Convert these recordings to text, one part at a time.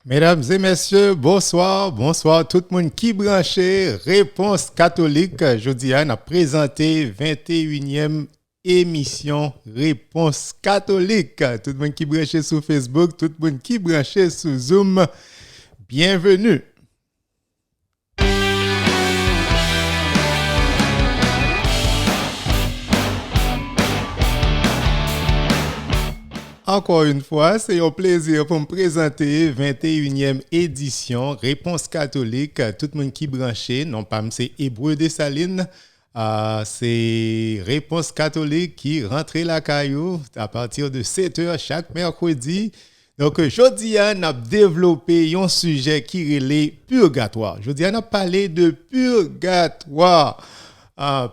Mesdames et messieurs, bonsoir, bonsoir tout le monde qui branché Réponse catholique. Jeudi, on a présenté 21e émission Réponse catholique. Tout le monde qui branché sur Facebook, tout le monde qui branché sur Zoom, bienvenue. Encore une fois, c'est un plaisir pour me présenter 21e édition Réponse catholique. Tout le monde qui branché, non pas c'est Hébreu des Salines, c'est Réponse catholique qui rentre la caillou à partir de 7h chaque mercredi. Donc, aujourd'hui, on a développé un sujet qui est purgatoire. Aujourd'hui, on a parlé de purgatoire.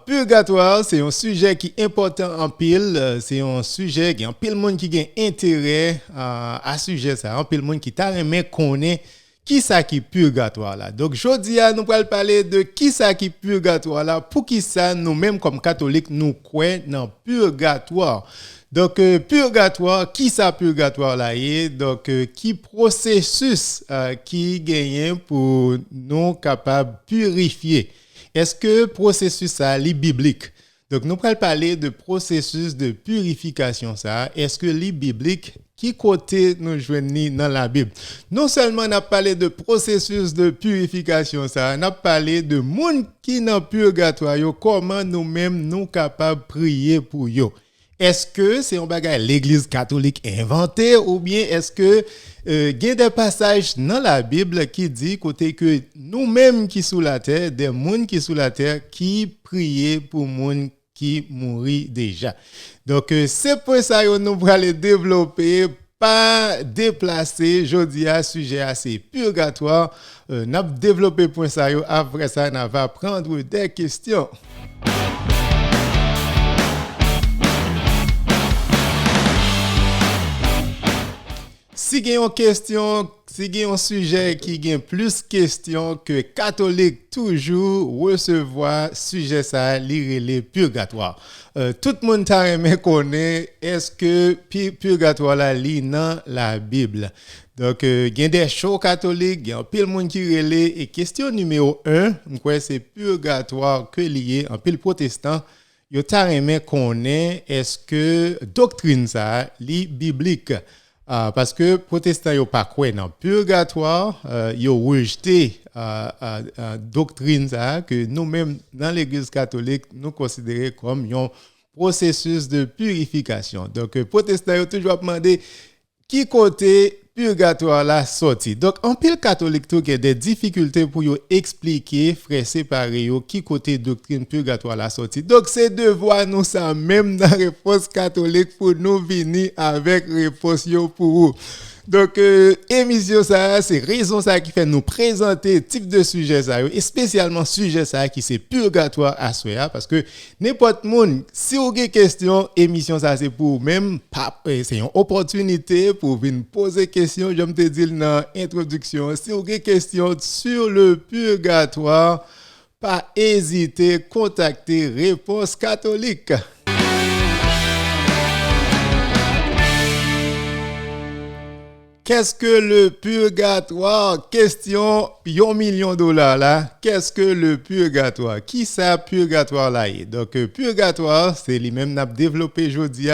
Purgatoire, c'est un sujet qui est important en pile. C'est un sujet qui en pile monde qui a intérêt à ce sujet ça. En pile monde qui t'a aimé connaît qui ça qui purgatoire là. Donc aujourd'hui nous allons parler de qui ça qui purgatoire là. Pour qui ça nous mêmes comme catholiques nous croyons dans purgatoire. Donc purgatoire, qui ça purgatoire là est donc qui processus qui gagne pour nous capable purifier. Est-ce que le processus est biblique? Donc, nous allons parler de processus de purification. Ça. Est-ce que c'est biblique? Qui côté nous joignons dans la Bible? Non seulement on a parlé de processus de purification, ça, on a parlé de monde qui dans le purgatoire, comment nous-mêmes nous capables de prier pour eux. Est-ce que c'est un bagage l'Église catholique inventée ou bien est-ce que il y a des passages dans la Bible qui dit côté que nous-mêmes qui sous la terre, des gens qui sous la terre qui prient pour gens qui mourent déjà. Donc c'est pour ça que nous allons développer pas déplacer jodi à sujet assez purgatoire. N'a développé pour ça après ça on va prendre des questions. Si il y a une question, si il y a un sujet qui a plus de questions que catholique toujours recevoir sujet ça lire les purgatoires. Tout le monde t'a aimé connaît est-ce que purgatoire la lit dans la Bible. Donc il y a des shows catholiques, il y a pile monde qui relève et question numéro 1, quoi c'est purgatoire que lié en pile protestant. Yo t'a aimé connaît est-ce que doctrine ça lit biblique. Parce que protestants n'ont pas quoi dans purgatoire, ils ont rejeté doctrine ça que nous-mêmes dans l'Église catholique nous considérons comme un processus de purification. Donc protestants ont toujours demandé qui côté purgatoire la sorti. Donc en pile catholique tout a des difficultés pour yo expliquer frère séparé yo qui côté doctrine purgatoire la sorti. Donc c'est devoir nous ça même dans réponse catholique pour nous venir avec réponse yo pour vous. Donc émission ça c'est raison ça qui fait nous présenter type de sujet ça et spécialement sujet ça qui c'est purgatoire à soi parce que n'importe monde si vous avez question émission ça c'est pour même c'est une opportunité pour venir poser question je me te dis dans introduction si vous avez question sur le purgatoire pas hésiter contacter Réponse catholique. Qu'est-ce que le purgatoire? Question $1 million là. Qu'est-ce que le purgatoire? Qui ça purgatoire là? Donc purgatoire, c'est lui-même n'a développé aujourd'hui.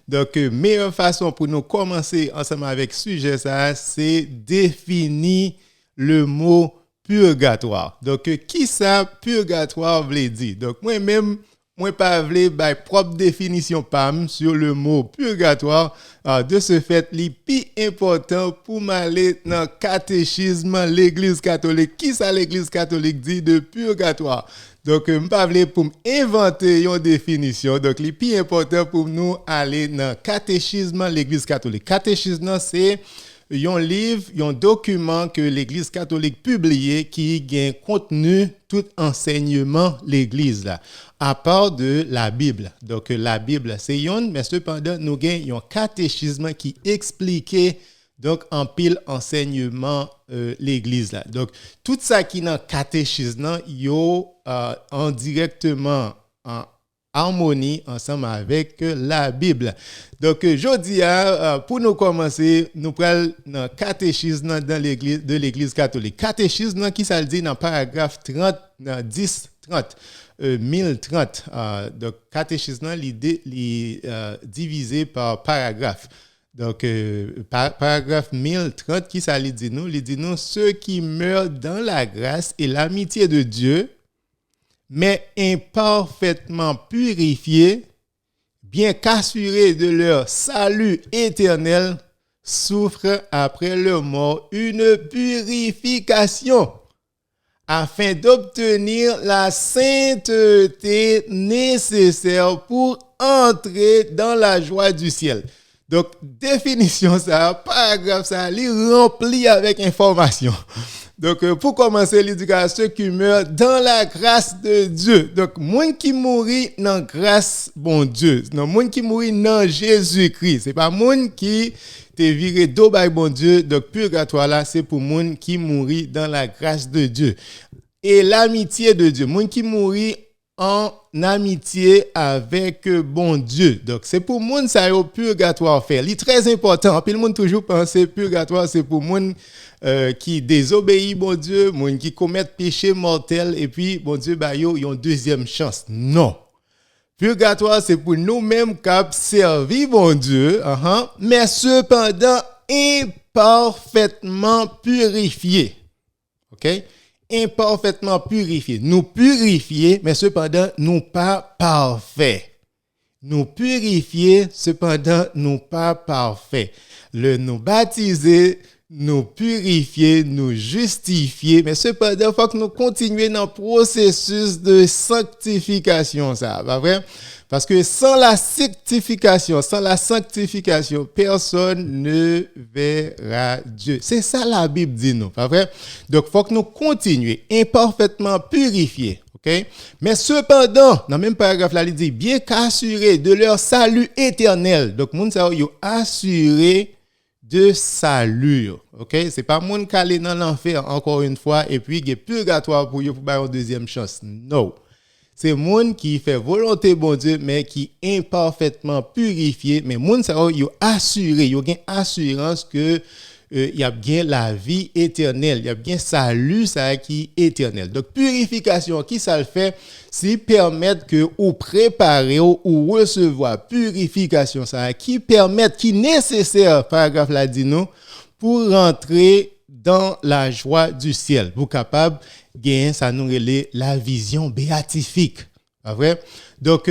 Donc meilleure façon pour nous commencer ensemble avec sujet ça, c'est définir le mot purgatoire. Donc qui ça purgatoire veut dire? Donc moi-même moi pas vle by propre définition pam sur le mot purgatoire. De ce fait li pi important pour m'aller dans catéchisme l'Église catholique. Qui ça l'Église catholique dit de purgatoire? Donc m'pa vle pour inventer une définition. Donc li pi important pour nous aller dans catéchisme l'Église catholique. Catéchisme c'est un livre, un document que l'Église catholique publié qui a contenu tout enseignement l'Église là, à part de la Bible. Donc la Bible c'est une, mais cependant nous avons un catéchisme qui expliquait donc en pile enseignement l'Église là. Donc tout ça qui dans catéchisme yo en directement harmonie ensemble avec la Bible. Donc, jeudi, pour nous commencer, nous prenons le catéchisme de l'Église catholique. Catéchisme qui ça le dit dans paragraphe 30, 10, 30. 1030. Donc, catéchisme, divisé par paragraphe. Donc, paragraphe 1030, qui ça dit nous? Il dit nous, ceux qui meurent dans la grâce et l'amitié de Dieu, mais imparfaitement purifiés, bien qu'assurés de leur salut éternel, souffrent après leur mort une purification afin d'obtenir la sainteté nécessaire pour entrer dans la joie du ciel. Donc, définition ça, paragraphe ça, il rempli avec information. Donc, pour commencer, l'éducation, ceux qui meurent dans la grâce de Dieu. Donc, monde qui mourit dans la grâce, bon Dieu. Non, monde qui mourit dans Jésus-Christ. C'est pas monde qui t'est viré d'eau by bon Dieu. Donc, purgatoire là, c'est pour monde qui mourit dans la grâce de Dieu. Et l'amitié de Dieu. Monde qui mourit en amitié avec bon Dieu. Donc, c'est pour monde ça au purgatoire faire. C'est très important. Puis le monde toujours penser purgatoire, c'est pour monde qui désobéit bon Dieu, monde qui commettent péché mortel et puis bon Dieu bah yo une deuxième chance. Non. Purgatoire c'est pour nous-mêmes qui servir bon Dieu, mais cependant imparfaitement purifiés. OK? Imparfaitement purifiés. Nous purifier, mais cependant nous pas parfaits. Nous purifier, cependant nous pas parfaits. Le nous baptiser, nous purifier, nous justifier, mais cependant, il faut que nous continuions dans le processus de sanctification, ça, pas vrai? Parce que sans la sanctification, personne ne verra Dieu. C'est ça la Bible dit nous, pas vrai? Donc, il faut que nous continuions imparfaitement purifiés. Okay? Mais cependant, dans le même paragraphe là, il dit bien qu'assurés de leur salut éternel. Donc, moun sa yo assuré de salut. OK? C'est pas moun qui aller dans l'enfer encore une fois et puis il y a purgatoire pour une deuxième chance. Non. C'est moun qui fait volonté bon Dieu mais qui imparfaitement purifié, mais moun sa yo assuré, yo gen assurance que il y a bien la vie éternelle, il y a bien salut ça qui est éternel. Donc purification qui ça le fait, c'est permettre que ou préparer ou recevoir purification ça qui permettre qui nécessaire paragraphe là dit nous pour rentrer dans la joie du ciel, pour capable gagner ça nous relève la vision béatifique. Pas vrai? Donc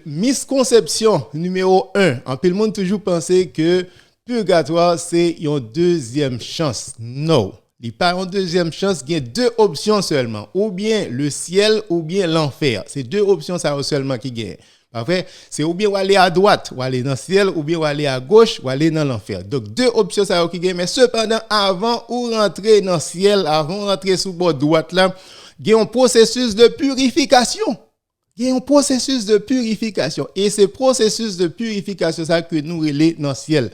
misconception numéro 1, en peu le monde toujours penser que purgatoire, c'est une deuxième chance. Non. Il n'y a pas une deuxième chance. Il y a deux options seulement. Ou bien le ciel, ou bien l'enfer. C'est deux options ça seulement qui gagnent. Après, c'est ou bien aller à droite, ou aller dans le ciel, ou bien aller à gauche, ou aller dans l'enfer. Donc, deux options ça qui gagnent. Mais cependant, avant ou rentrer dans le ciel, avant rentrer sous bord droite là, il y a un processus de purification. Il y a un processus de purification. Et ce processus de purification, ça que nous relève dans le ciel.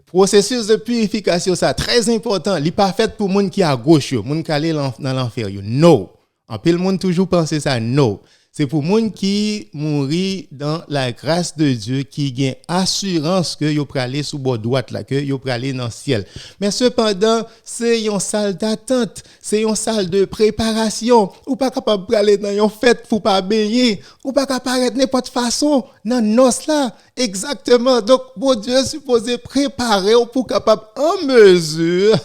Processus de purification, ça très important. Il n'est pas fait pour les gens qui sont à gauche, les gens qui sont dans l'enfer. Non. En peu, le monde toujours pense ça. Non. C'est pour les gens qui mourent dans la grâce de Dieu, qui ont assurance que ils peuvent aller sous bord droite, là, que ils peuvent aller dans le ciel. Mais cependant, c'est une salle d'attente, c'est une salle de préparation. Ou pas capable d'aller dans une fête pour pas baigner, ou pas capable de n'importe façon dans nos là. Exactement. Donc, bon Dieu est supposé préparer pour capable en mesure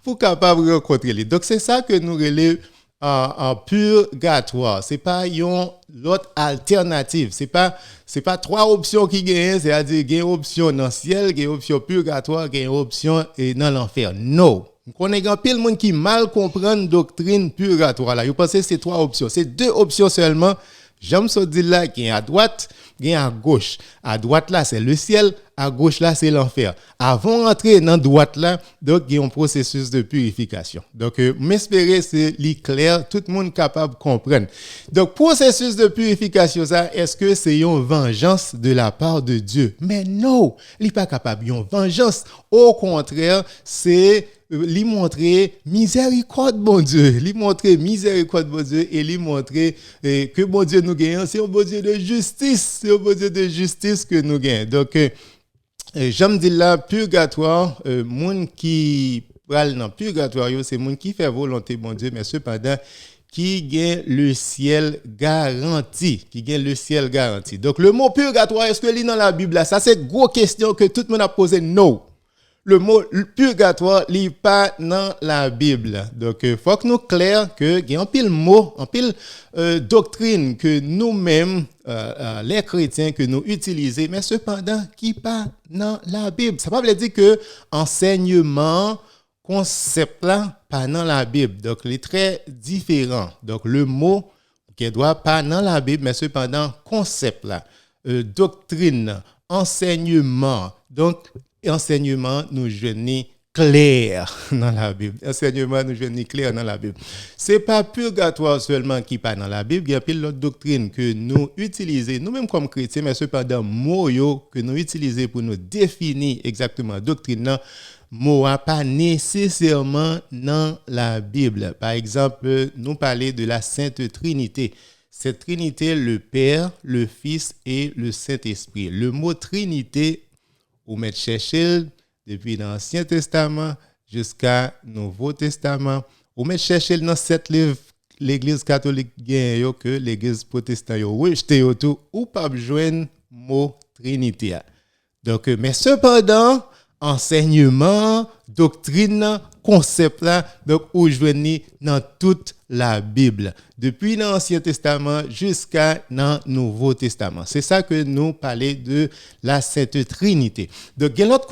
pour capable rencontrer lui. Donc, c'est ça que nous relèvons en purgatoire. C'est pas une l'autre alternative. C'est pas trois options qui gagnent, c'est-à-dire gagne option dans le ciel, gagne option purgatoire, gagne option dans l'enfer. Non. On connaît un pile monde qui mal comprend doctrine purgatoire là. Vous pensez que c'est trois options, c'est deux options seulement. J'aime ça dire là qu'il y a à droite, il y a à gauche. À droite là, c'est le ciel, à gauche là, c'est l'enfer. Avant d'entrer dans droite là, donc il y a un processus de purification. Donc m'espérer c'est clair, tout le monde capable de comprendre. Donc processus de purification ça, est-ce que c'est une vengeance de la part de Dieu? Mais non, il n'est pas capable une vengeance. Au contraire, c'est lui montrer miséricorde bon Dieu, lui montrer miséricorde bon Dieu et lui montrer que bon Dieu nous gagne, c'est un bon Dieu de justice, c'est un bon Dieu de justice que nous gagne. Donc j'aime dire là purgatoire, monde qui pral dans purgatoire, c'est monde qui fait volonté bon Dieu mais cependant qui gagne le ciel garanti, qui gagne le ciel garanti. Donc le mot purgatoire, est-ce que il est dans la Bible là? Ça c'est une grosse question que tout le monde a posé. Non. Le mot purgatoire n'est pas dans la Bible. Donc il faut que nous clair que il y a un pile mot, un pile doctrine que nous-mêmes les chrétiens que nous utilisons mais cependant qui pas dans la Bible. Ça veut dire que enseignement concept là pas dans la Bible. Donc il est très différent. Donc le mot qui doit pas dans la Bible mais cependant concept là, doctrine, enseignement. Donc enseignement nous joignent clair dans la Bible. Enseignement nous joignent clair dans la Bible. C'est pas purgatoire seulement qui pas dans la Bible, il y a plein d'autres doctrines que nous utilisons nous-mêmes comme chrétiens mais cependant mots que nous utilisons pour nous définir exactement doctrine là mot pas nécessairement dans la Bible. Par exemple, nous parler de la Sainte Trinité. Cette Trinité, le Père, le Fils et le Saint-Esprit. Le mot Trinité, vous mettez chercher depuis l'Ancien Testament jusqu'à Nouveau Testament. Vous mettez chercher dans 7 livres l'Église catholique gagne que l'Église protestante yo rejeté tout ou pas joindre mot Trinité. Donc mais cependant enseignement, doctrine, concept là, donc où joignez dans toute la Bible, depuis l'Ancien Testament jusqu'à dans Nouveau Testament. C'est ça que nous parlons de la Sainte Trinité. Donc il y a l'autre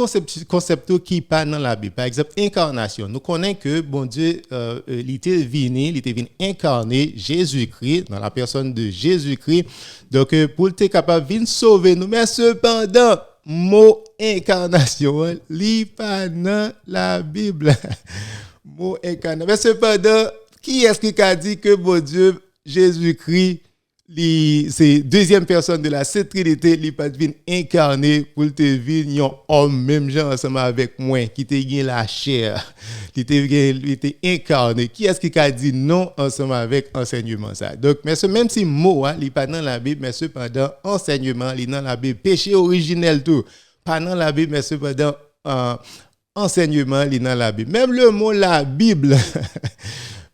concept qui pas dans la Bible. Par exemple, incarnation. Nous connaissons que bon Dieu il était venu incarner Jésus-Christ dans la personne de Jésus-Christ. Donc pour être capable de sauver nous, mais cependant mot incarnation, li pas dans la Bible. Mot incarnation. Mais cependant, qui est-ce qui a dit que bon Dieu, Jésus-Christ, c'est deuxième personne de la Sainte Trinité, il pas venu incarner pour te venir un homme même genre ensemble avec moi qui te gagne la chair, qui te incarné. Qui est-ce qui a dit non ensemble avec enseignement ça? Donc mais même si mot il pas dans la Bible mais cependant enseignement il dans la Bible, péché originel tout pas dans la Bible mais cependant enseignement il dans la Bible. Même le mot la Bible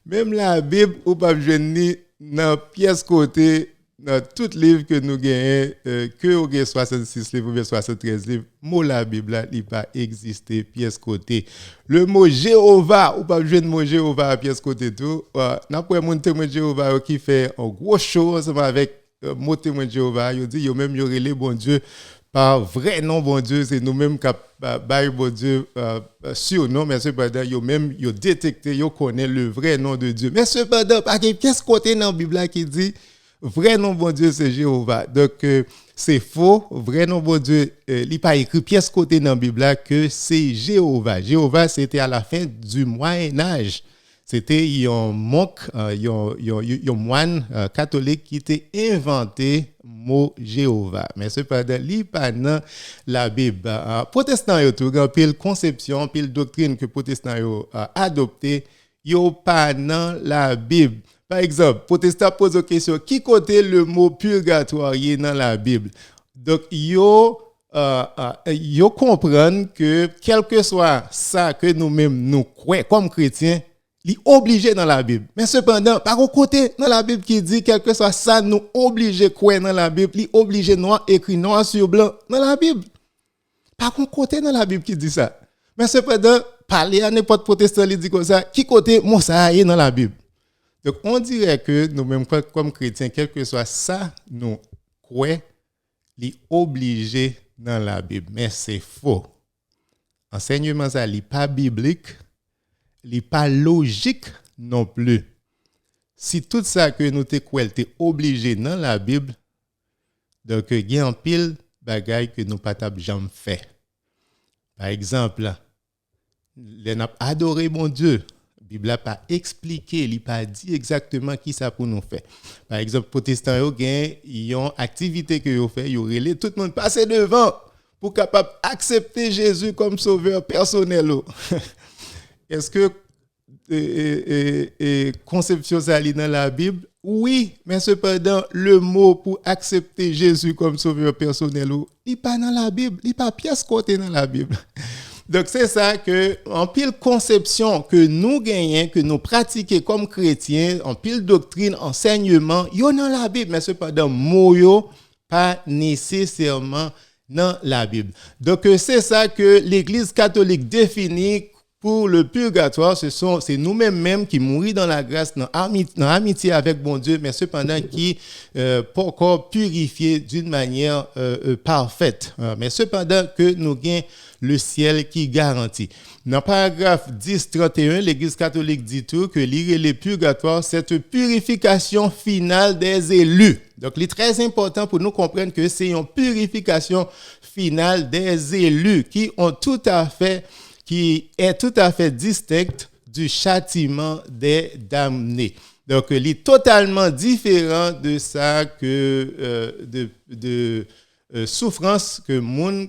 même la Bible ou pas joindre dans pièce côté dans tout livre que nous gagnons que au 66 livres ou 73 livres mot la Bible il pas existé pièce côté le mot Jéhovah ou pas joindre mot Jéhovah à pièce côté tout n'a pas mon témoin Jéhovah qui fait un gros show ensemble avec mot témoin Jéhovah il dit yo même yo relé bon Dieu par vrai nom bon Dieu c'est nous-mêmes qui bail bon Dieu sur non mais cependant yo même yo détecté yo connaît le vrai nom de Dieu mais cependant pas qu'est-ce côté dans la Bible qui dit vrai nom bon Dieu c'est Jéhovah donc c'est faux vrai nom bon Dieu il pas écrit pièce côté dans la Bible que c'est Jéhovah. Jéhovah c'était à la fin du Moyen Âge. C'était un monk, un moine catholique qui était inventé mot Jéhovah. Mais cependant, il pas dans la Bible. Protestants yo tout grand pile conception, pile doctrine que protestants yo adopté, yo pas dans la Bible. Par exemple, protestant pose la question qui côté le mot purgatoire est dans la Bible. Donc yo comprennent que quel que soit ça que nous-mêmes nous croyons comme chrétiens il est obligé dans la Bible. Mais cependant, par un côté, dans la Bible qui dit quelque chose, ça nous oblige quoi dans la Bible, il est obligé noir, écrit noir sur blanc dans la Bible. Par un côté, dans la Bible qui dit ça. Mais cependant, parler à n'importe protestant, il dit comme ça, qui côté, moi, ça est dans la Bible. Donc, on dirait que nous-mêmes, comme chrétiens, quel que soit ça, nous croyons, il est obligé dans la Bible. Mais c'est faux. Enseignement, ça n'est pas biblique. Il n'est pas logique non plus. Si tout ça que nous te croyons est obligé dans la Bible, donc il y a un pile bagaille que nous pas jamais fait. Par exemple, les n'a adoré mon Dieu. La Bible n'a pas expliqué, il n'a pas dit exactement qui ça pour nous faire. Par exemple, protestants ils ont activité que ils fait, ils relé tout le monde passer devant pour capable accepter Jésus comme sauveur personnel. est-ce que conception ça lit dans la Bible? Oui, mais cependant, le mot pour accepter Jésus comme sauveur personnel, il n'est pas dans la Bible, il n'est pas pièce côté dans la Bible. Donc, c'est ça que, en pile conception que nous gagnons, que nous pratiquons comme chrétiens, en pile doctrine, enseignement, il y a dans la Bible, mais cependant, mot yo, pas nécessairement dans la Bible. Donc, c'est ça que l'Église catholique définit pour le purgatoire. C'est nous-mêmes qui mourons dans la grâce, dans amitié avec bon Dieu, mais cependant qui pas encore purifiés d'une manière parfaite. Mais cependant que nous gagnons le ciel qui garantit. Dans le paragraphe 10-31, l'Église catholique dit tout que le purgatoire, c'est une purification finale des élus. Donc, il est très important pour nous comprendre que c'est une purification finale des élus qui est tout à fait distincte du châtiment des damnés. Donc, il est totalement différent de ça que de souffrance que monde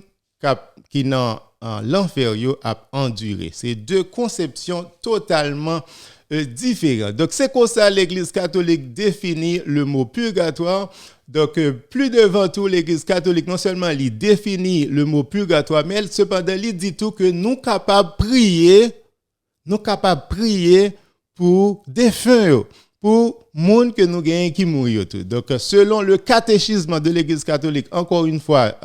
qui dans l'enfer a enduré. C'est deux conceptions totalement différentes. Donc, c'est comme ça l'Église catholique définit le mot purgatoire. Donc, plus devant tout, l'Église catholique, non seulement elle définit le mot purgatoire, mais elle, cependant, elle dit tout que nous capables de prier pour défunts, pour monde que nous gagnons qui mourent. Donc, selon le catéchisme de l'Église catholique, encore une fois,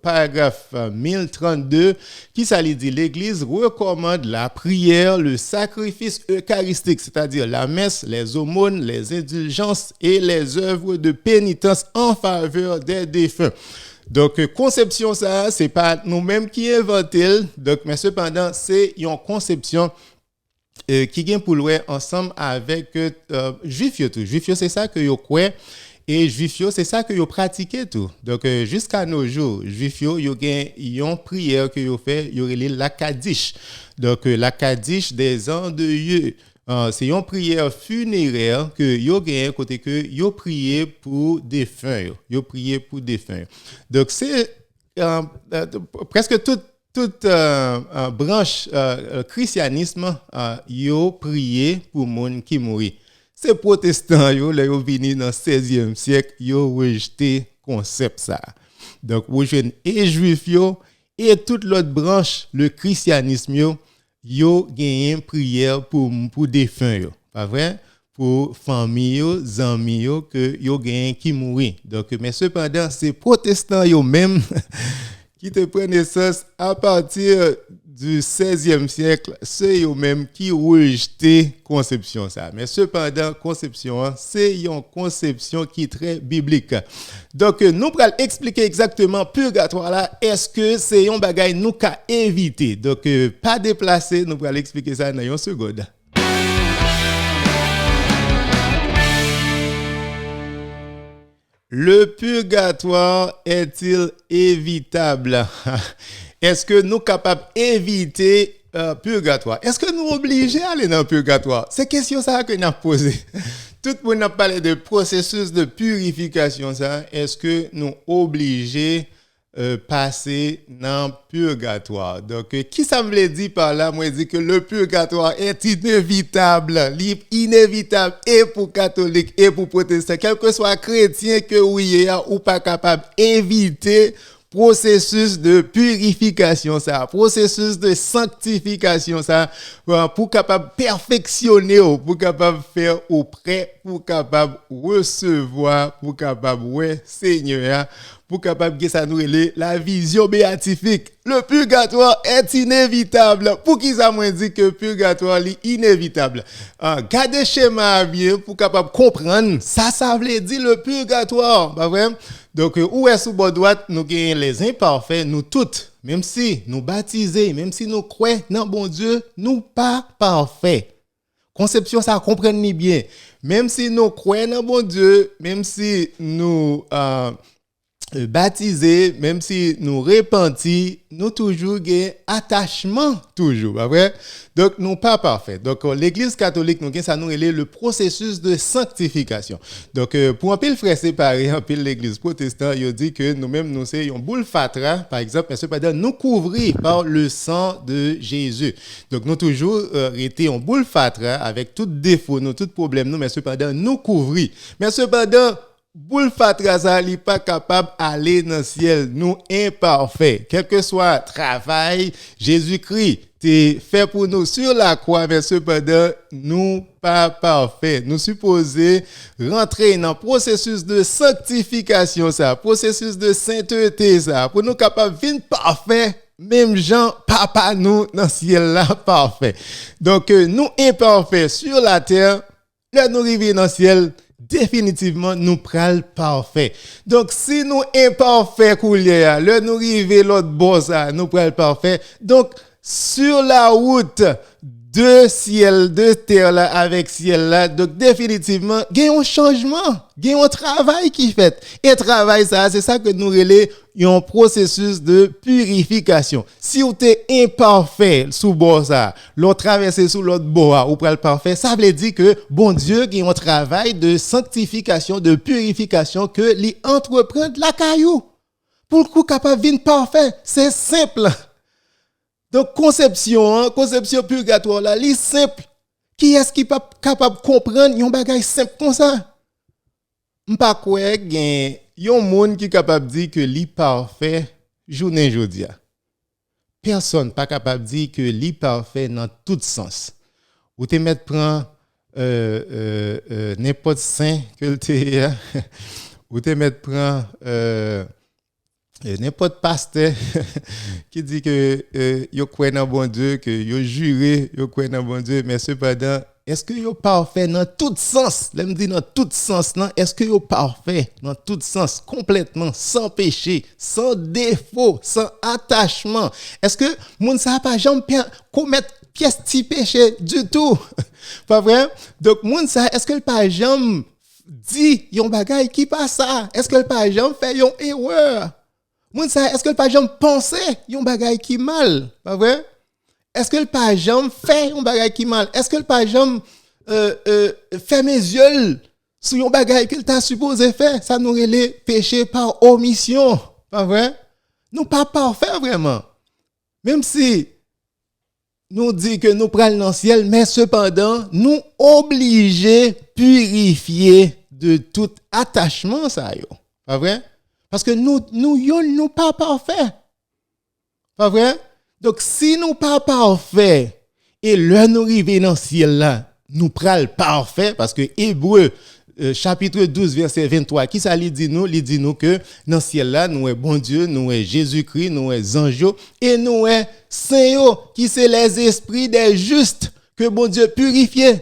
paragraphe 1032, qui ça dit, l'Église recommande la prière, le sacrifice eucharistique, c'est-à-dire la messe, les aumônes, les indulgences et les œuvres de pénitence en faveur des défunts. Donc, conception, ça, c'est pas nous-mêmes qui inventons, donc, mais cependant, c'est une conception qui vient pour louer ensemble avec Juifs. Juifs, c'est ça que vous croyez. Et Juifs, c'est ça que vous pratiquez tout. Donc, jusqu'à nos jours, Juifs, vous avez une prière que vous faites, vous avez la Kaddish. Donc, la Kaddish des endeuillés. C'est une prière funéraire que vous avez côté que vous priez pour défunts. Vous priez pour défunts. Donc, c'est presque toute branche christianisme yo prié pour monde qui mourit. Ces protestants yo là yo vini dans 16e siècle, yo rejeté concept ça. Donc vous jeunes et juifs yo et toute l'autre branche le christianisme yo gagné prière pour défunts yo. Pas vrai? Pour famille yo, amis yo que yo gagné qui mourit. Donc mais cependant ces protestants yo même qui te prennent naissance à partir du 16e siècle, c'est eux-mêmes qui rejetent conception ça. Mais cependant, conception, c'est une conception qui est très biblique. Donc, nous allons expliquer exactement purgatoire là. Est-ce que c'est un bagage nous qu'à éviter? Donc, pas déplacer, nous allons expliquer ça dans une seconde. Le purgatoire est-il évitable? Est-ce que nous sommes capables d'éviter purgatoire? Est-ce que nous sommes obligés d'aller dans le purgatoire? C'est question ça que nous avons posée. Tout le monde a parlé de processus de purification. Ça. Est-ce que nous sommes obligés passer dans le purgatoire? Donc, qui ça me l'a dit par là? Moi, je dis que le purgatoire est inévitable. Inévitable et pour catholiques et pour protestants. Quel que soit chrétien que oui, ou pas capable d'éviter processus de purification ça, processus de sanctification ça, pour capable perfectionner, pour capable faire au prêt, pour capable recevoir, pour capable ouais Seigneur, pour capable que ça nous la vision béatifique. Le purgatoire est inévitable. Pour qui ça m'a dit que purgatoire est inévitable? Gardez schéma bien pour capable comprendre ça veut dire le purgatoire, pas vrai? Donc, où est-ce que droite, nous gagnons les imparfaits, nous toutes, même si nous baptisés, même si nous croyons dans bon Dieu, nous pas parfaits. Conception, ça comprenez bien. Même si nous croyons dans bon Dieu, même si nous baptisés, même si nous repentis, nous toujours gain attachement toujours, pas vrai? Donc nous pas parfait. Donc l'église catholique nous ça nous relève le processus de sanctification. Donc pour un pile frère séparé, un pile l'église protestante, il dit que nous-mêmes nous c'est un boule fatra par exemple, mais cependant nous couvrir par le sang de Jésus. Donc nous toujours été en boule fatra avec tout défaut, nous tout problème nous, mais cependant nous couvrir. Mais cependant boule fatra ça n'est pas capable d'aller dans le ciel, nous imparfaits, quel que soit travail, Jésus-Christ t'es fait pour nous sur la croix, mais cependant nous pas parfaits. Nous supposons rentrer dans le processus de sanctification, ça, processus de sainteté, ça, pour nous capables de vivre parfaits. Même Jean, papa nous dans le ciel là parfait. Donc nous imparfaits sur la terre, là nous arrivons dans le ciel. Définitivement nous pral parfait. Donc si nous imparfaits coulier là nous arriver l'autre boss nous pral parfait. Donc sur la route de ciel de terre là avec ciel là donc définitivement il y a un changement, il y a un travail qui fait et travail ça c'est ça que nous relais un processus de purification. Si vous êtes imparfait sous bord ça, l'autre traverser sous l'autre bord ou pral parfait, ça veut dire que bon Dieu il y a un travail de sanctification, de purification que li entreprend la caillou pour le coup capable de venir parfait, c'est simple. Donc conception purgatoire là, li simple. Qui est-ce qui pas capable de comprendre un bagage simple comme ça? M'pa quoi gen yon monde qui capable dire que li parfait journée jodia. Personne pas capable dire que li parfait dans tout sens. Ou te mettre prend n'importe saint que te ou te mettre prend n'importe pasteur qui dit que yo croit dans bon Dieu, que yo juré yo croit dans bon Dieu, mais cependant est-ce que yo parfait dans tout sens? Là me dit dans tout sens non, est-ce que yo parfait dans tout sens complètement sans péché, sans défaut, sans attachement? Est-ce que moun ça pas jamais commettre pièce petit péché du tout? Pas vrai? Donc moun ça est-ce que le pas jamais dit yon bagay qui pas ça? Est-ce que le pas jamais fait yon erreur? Moun ça est-ce que le pas jamais pensé yon bagay qui mal? Pas vrai? Est-ce que le pas jamais fait un bagay qui mal? Est-ce que le pas jamais fait mes yeux sur un bagay qu'il t'a supposé faire? Ça nous relève péché par omission. Pas vrai? Nous pas parfaits vraiment. Même si nous dit que nous prenons dans le ciel, mais cependant, nous obligés purifier de tout attachement ça yo. Pas vrai? Parce que nous pas parfaits. Pas vrai? Donc, si nous pas parfaits, et là nous arrivons dans le ciel là, nous pral parfait, parce que Hébreu, chapitre 12, verset 23, qui ça lui dit nous? Il dit nous que dans le ciel là, nous est bon Dieu, nous est Jésus-Christ, nous est anges, et nous est saints, qui c'est les esprits des justes, que bon Dieu purifie.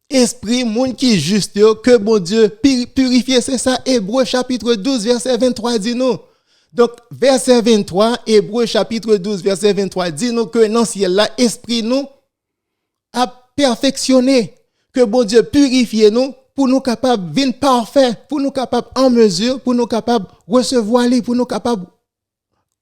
Esprit, monde qui est juste, que bon Dieu purifie, c'est ça, Hébreu, chapitre 12, verset 23 dit nous. Donc, verset 23, Hébreu chapitre 12, verset 23, dit nous que dans le ciel là, esprit nous a perfectionné, que bon Dieu purifie nous pour nous capables de venir parfaits, pour nous capables en mesure, pour nous capables de recevoir lui, pour nous capables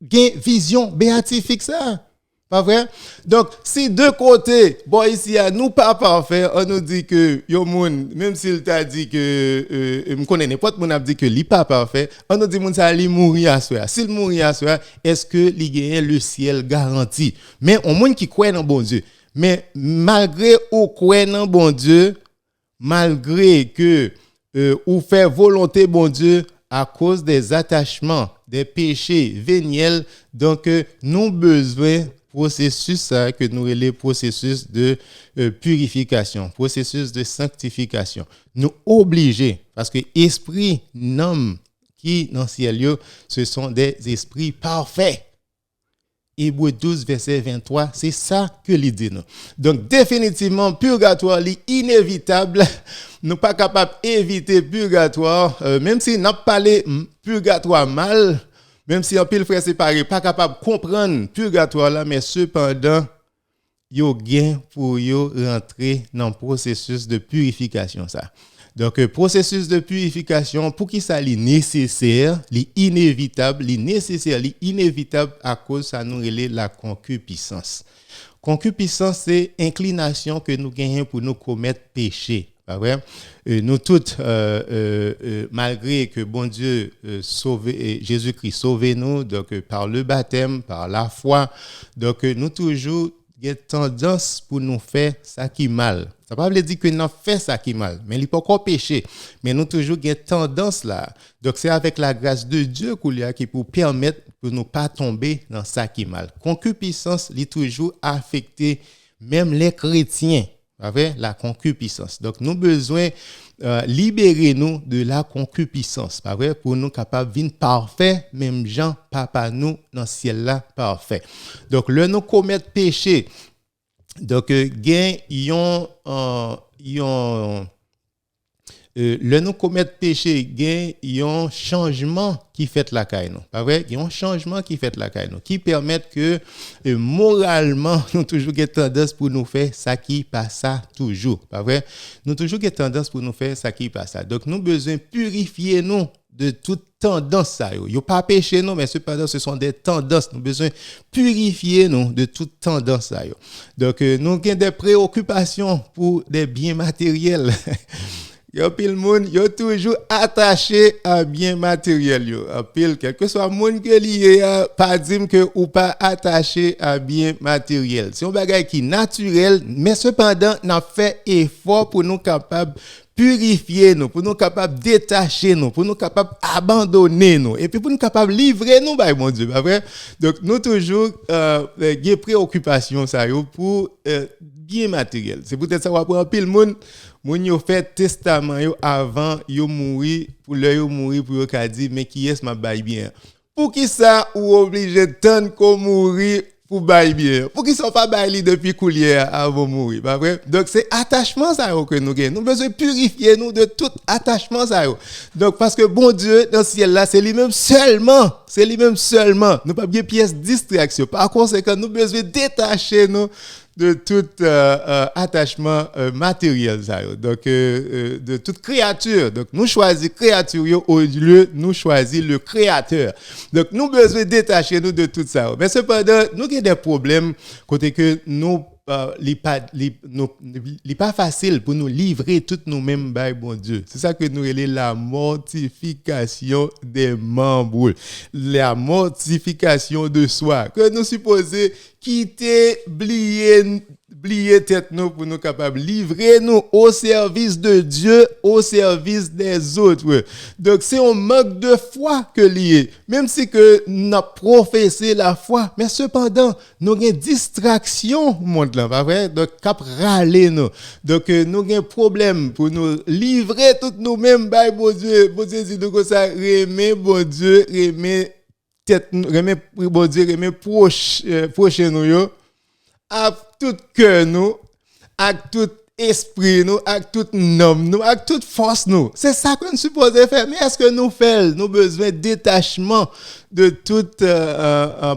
de gagner vision béatifique ça. Pas vrai? Donc, si de côté, bon, ici, nous pas parfaits, on nous dit que, yo moun, même s'il t'a dit que, me connaît n'importe moun a dit que li pas parfait, on nous dit moun ça li mourir à soi. S'il mourir à soi, est-ce que li gagne le ciel garanti? Mais on moun qui croit dans bon Dieu. Mais malgré ou croit dans bon Dieu, malgré que, ou fait volonté bon Dieu, à cause des attachements, des péchés véniels, donc, nous besoin processus ça que nous relève processus de purification, processus de sanctification. Nous obligés parce que esprit nom qui dans ciel ce sont des esprits parfaits. Hébreu 12 verset 23, c'est ça que il dit nous. Donc définitivement purgatoire est inévitable. Nous pas capable éviter purgatoire même si n'a parlé purgatoire mal. Même si un pile frère séparé pas capable de comprendre purgatoire là, mais cependant yo gain pour yo rentrer dans le processus de purification ça. Donc processus de purification pour qui ça est nécessaire, li inévitable, li nécessaire, li inévitable à cause ça nous relève la concupiscence. Concupiscence c'est inclination que nous gagnons pour nous commettre péché. Pas vrai? Nous toutes, malgré que bon Dieu Jésus-Christ sauve nous, donc par le baptême, par la foi, donc nous toujours il y a tendance pour nous faire ça qui est mal. Ça ne veut pas dire que nous fait ça qui est mal, mais il n'est pas encore péché. Mais nous toujours il y a tendance là. Donc c'est avec la grâce de Dieu qu'il y a qui pour permettre de nous pas tomber dans ça qui est mal. Concupiscence est toujours affecté même les chrétiens. Avec la concupiscence. Donc, nous avons besoin libérer nous de la concupiscence, pas vrai, pour nous capables de vivre parfait, même Jean, papa nous dans le ciel là parfait. Donc, le nous commettre péché. Donc, le nous commettre péché, il y a un changement qui fait la caille nous. Pas vrai? Il y a un changement qui fait la caille nous, qui permet que moralement nous toujours avons tendance pour nous faire ça qui passe ça toujours. Pas vrai? Nous toujours avons tendance pour nous faire ça qui passe ça. Donc nous besoin purifier nous de toute tendance ça. Il y a pas péché non, mais cependant ce sont des tendances. Nous besoin purifier nous de toute tendance ça. Donc nous avons des préoccupations pour des biens matériels. Yo pile moun yo toujours attaché à bien matériel yo. Pile quel que soit moun que lié pas dire que ou pas attaché à bien matériel. C'est un bagage qui naturel mais cependant n'a fait effort pour nous capable purifier nous, pour nous capable détacher nous, pour nous capable abandonner nous et puis pour nous capable livrer nous by mon Dieu, pas vrai? Donc nous toujours des préoccupations ça yo pour bien matériel. C'est peut-être ça va prendre pile moun yo fait testament yo avant yo mourir pour le yo mourir pour yo ka di mais qui est m'a bail bien. Pour qui ça ou obligé tant qu'on mourir pour bail bien. Pour qui sont pas bail depuis coulière avant mourir, pas vrai? Donc c'est attachement ça que nous gagnons. Nous besoin purifier nous de tout attachement ça. Donc parce que bon Dieu dans le ciel là, c'est lui-même seulement, nous pas bien pièce distraction. Par conséquent, nous besoin détacher nous de tout attachement matériel ça. Donc de toute créature. Donc nous choisissons créature au lieu nous choisir le créateur. Donc nous besoin détacher nous de tout ça. Mais cependant nous avons des problèmes côté que nous n'est pas facile pour nous livrer tout nous-mêmes by bon Dieu. C'est ça que nous relève la mortification des membres, la mortification de soi que nous supposons quitter, oublier tête nous pour nous capables livrer nous au service de Dieu, au service des autres. Donc c'est un manque de foi que lié, même si que nous professé la foi, mais cependant nous avons distraction monde là, pas vrai? Donc cap râler nous. Donc nous avons problème pour nous livrer tout nous-mêmes by bon Dieu. Bon Dieu dit comme ça, remet bon Dieu, remet tête, remet bon Dieu, remet proche nous yo. À tout cœur nous, à tout esprit nous, à tout nom nous, à toute force nous. C'est ça que nous supposons faire. Mais est-ce que nous faisons? Nous avons besoin de détachement de tout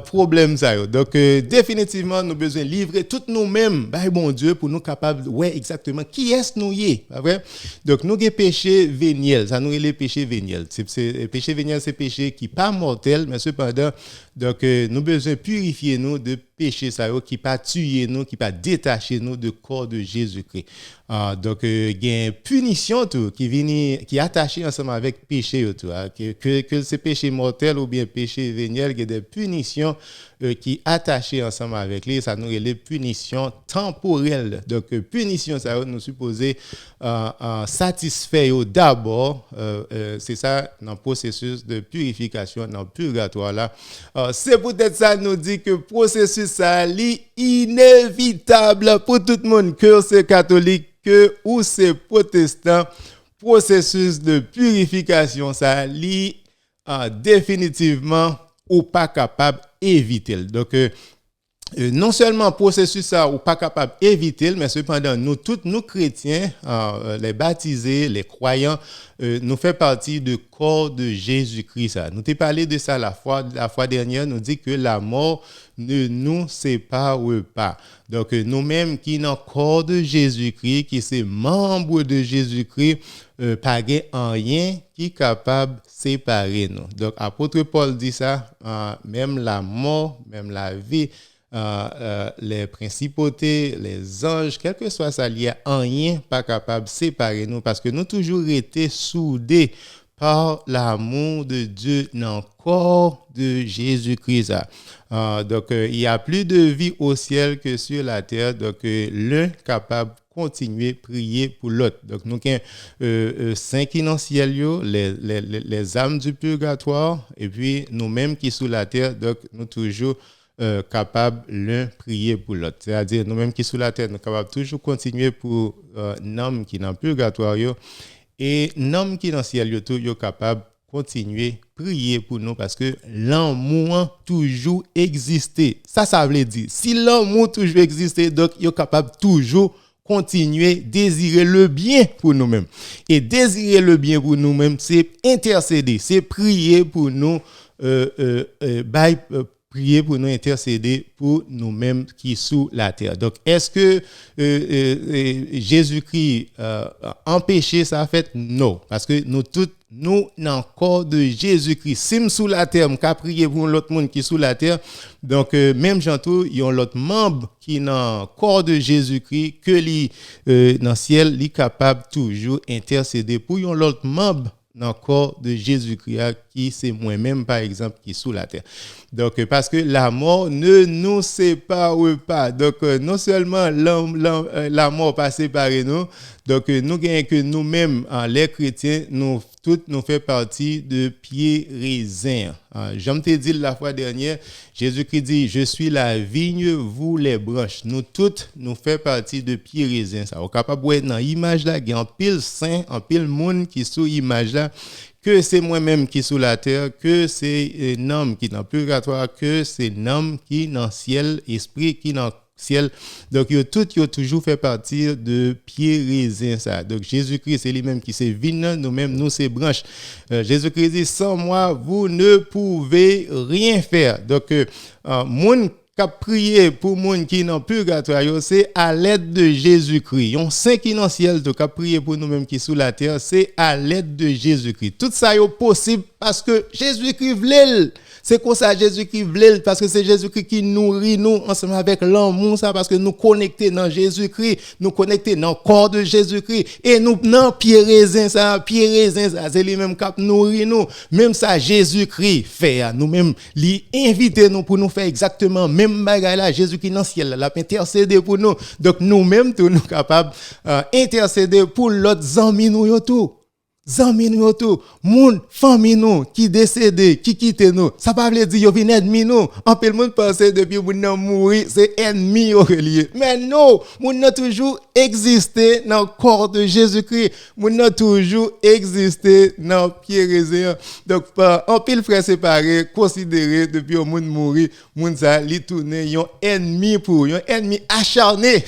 problème ça. Donc définitivement nous avons besoin de livrer tout nous-mêmes by bon Dieu pour nous capables ouais exactement qui est nous y pas vrai. Donc nous avons péché véniel, ça nous est les péchés véniels. C'est péché véniel, c'est péché qui pas mortel mais cependant donc nous besoin purifier nous de péché ça qui pas tuer nous, qui pas détacher nous de corps de Jésus-Christ. Donc il y a une punition tout qui vient qui est attachée ensemble avec péché tout que c'est péché mortel ou bien péché véniel, il y a des punitions qui attachées ensemble avec lui, ça nous les punitions temporelles. Donc punition ça nous supposé satisfaire d'abord c'est ça dans le processus de purification dans le purgatoire là. C'est peut-être ça nous dit que processus ça est inévitable pour tout le monde que c'est catholique que ou c'est protestant, processus de purification ça est définitivement ou pas capable éviter. Donc non seulement processus ça ou pas capable d'éviter, mais cependant nous tous nous chrétiens, les baptisés, les croyants, nous fait partie du corps de Jésus-Christ. Ça. Nous t'ai parlé de ça la fois dernière, nous dit que la mort ne nous sépare pas. Donc nous-mêmes qui dans le corps de Jésus-Christ, qui sommes membres de Jésus-Christ, pas en rien qui est capable de séparer nous. Donc apôtre Paul dit ça, même la mort, même la vie, les principautés, les anges, quel que soit ça, il n'y a rien pas capable de séparer nous parce que nous toujours été soudés par l'amour de Dieu dans le corps de Jésus-Christ. Donc, il y a plus de vie au ciel que sur la terre. Donc, l'un capable de continuer à prier pour l'autre. Donc, nous avons saints qui dans le ciel, les âmes du purgatoire, et puis nous-mêmes qui sous la terre, donc nous toujours capable l'un prier pour l'autre. C'est-à-dire, nous-mêmes qui sous la terre, nous sommes capables toujours continuer pour l'homme qui est dans le purgatoire et l'homme qui est dans le ciel, nous sommes capables de continuer prier pour nous parce que l'amour toujours existé. Ça veut dire, si l'amour toujours existé, donc nous sommes capables toujours continuer désirer le bien pour nous-mêmes. Et désirer le bien pour nous-mêmes, c'est intercéder, c'est prier pour nous, prier pour nous intercéder pour nous-mêmes qui sous la terre. Donc, est-ce que Jésus-Christ empêché ça fait? Non. Parce que nous tous, nous, dans le corps de Jésus-Christ, si nous sous la terre, nous prier pour l'autre monde qui sous la terre, donc même j'entends, il y a l'autre membre qui est dans le corps de Jésus-Christ, que lui, dans le ciel, il est capable toujours intercéder pour l'autre membre dans le corps de Jésus-Christ, qui c'est moi-même, par exemple, qui est sous la terre. Donc, parce que la mort ne nous sépare pas. Donc, non seulement la mort pas séparé nous, donc nous gagnons que nous-mêmes, les chrétiens, nous tous nous fait partie de pieds raisins. J'aime te dire la fois dernière, Jésus-Christ dit, je suis la vigne, vous les branches. Nous tous nous fait partie de pieds raisins. Ça, on est capable de voir dans l'image là, il y a un pile saint, un pile monde qui sous l'image là, que c'est moi-même qui sous la terre, que c'est un homme qui est dans le purgatoire, que c'est un homme qui est dans le ciel, esprit qui est dans le ciel. Donc, tout toujours fait partie de pieds raisins. Ça. Donc, Jésus-Christ, c'est lui-même qui c'est vigne, nous-mêmes, nous, c'est branches. Jésus-Christ dit, sans moi, vous ne pouvez rien faire. Donc, monde qui a prié pour monde qui est dans le purgatoire, c'est à l'aide de Jésus-Christ. Un saint qui est dans le ciel, qui a prié pour nous-mêmes qui sont sous la terre, c'est à l'aide de Jésus-Christ. Tout ça est possible parce que Jésus-Christ voulait. C'est comme ça Jésus-Christ voulait, parce que c'est Jésus-Christ qui nourrit nous ensemble avec l'amour, ça, parce que nous connectés dans Jésus-Christ, nous connectés dans le corps de Jésus-Christ, et nous, dans pied raisin, ça, c'est lui-même qui nourrit nous. Même ça, Jésus-Christ fait, nous-mêmes, lui inviter nous pour nous faire exactement même bagaille là, Jésus-Christ dans le ciel, là, intercéder pour nous. Donc, nous-mêmes, nous capables intercéder pour l'autre amis nous tout. Zami nous tout, moun famille nous qui décédé, qui quitte nous. Ça pas veut dire yo vinn ennemi nous. En peu monde pense depuis moun nan mourir, c'est ennemi yo relié. Mais non, moun nan toujours existé dans le corps de Jésus-Christ. Moun nan toujours existé dans pied raisin. Donc en pile frère séparé, considéré depuis au monde mourir, moun ça li tourner un ennemi pour, un ennemi acharné.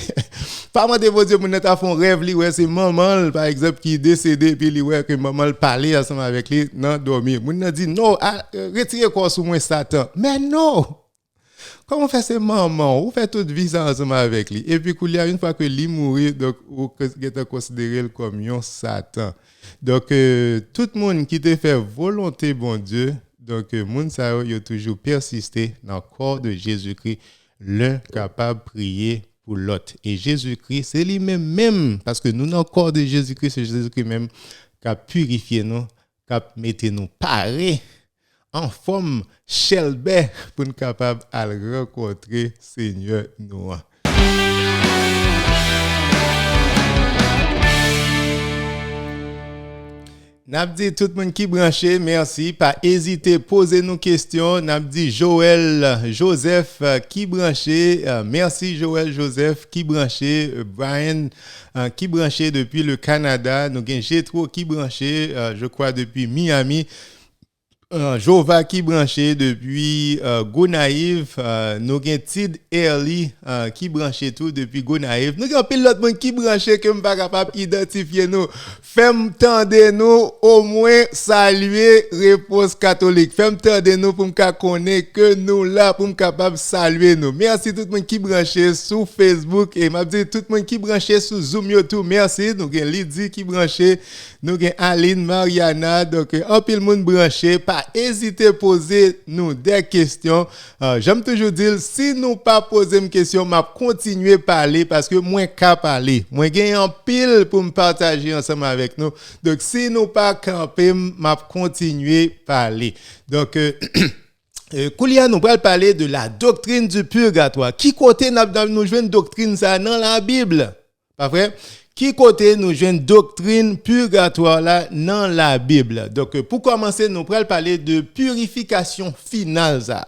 Pas moi de vous dire moun nan ta font rêve li ouais c'est maman par exemple qui décédé puis li ouais que maman parlait ensemble avec lui dans dormir. Moun nan dit non, retirez quoi sous moi Satan. Mais non. Comment faire c'est maman, ou fait toute vie ensemble avec lui. Et puis qu'il y a une fois que lui mourit donc ou que est considéré comme un Satan. Donc tout le monde qui te fait volonté bon Dieu, donc moun sa yo toujours persisté dans le corps de Jésus-Christ, l'un capable de prier pour l'autre. Et Jésus-Christ, c'est lui-même, parce que nous, dans le corps de Jésus-Christ, c'est Jésus-Christ même qui a purifié nous, qui a mis nous parés en forme chelbé pour nous capables de rencontrer Seigneur nous. N'a dit tout le monde qui branché, merci. Pas hésiter, poser nos questions. N'a dit Joël, Joseph qui branché, merci Joël, Joseph qui branché, Brian qui branché depuis le Canada. Nous avons Gétro qui branché, je crois depuis Miami. Jova qui branché depuis Gonaïve, nous avons Tid Early qui branché tout depuis Gonaïve. Nous avons pile l'autre monde qui branché que nous pas capable d'identifier nous. Femme tendez nous au moins saluer Réponse Catholique. Femme tendez nous pour me connaître que nous là pour me capable saluer nous. Merci tout le monde qui branché sur Facebook et m'a dit tout le monde qui branché sur Zoom YouTube. Merci. Nous avons Lydie qui branché, nous avons Aline, Mariana, donc un pile monde branché. Pas hésiter à poser nous des questions. J'aime toujours dire, si nous pas poser une question, m'a continuer à parler parce que moi qu'à parler. Moi gagne un pile pour me partager ensemble avec nous. Donc si nous pas camper, m'a continuer à parler. Donc Koulia nous va parler de la doctrine du purgatoire. Qui côté nous jouons une doctrine ça dans la Bible? Pas vrai? Qui côté nous jouons une doctrine purgatoire là dans la Bible. Donc pour commencer, nous allons parler de purification finale ça.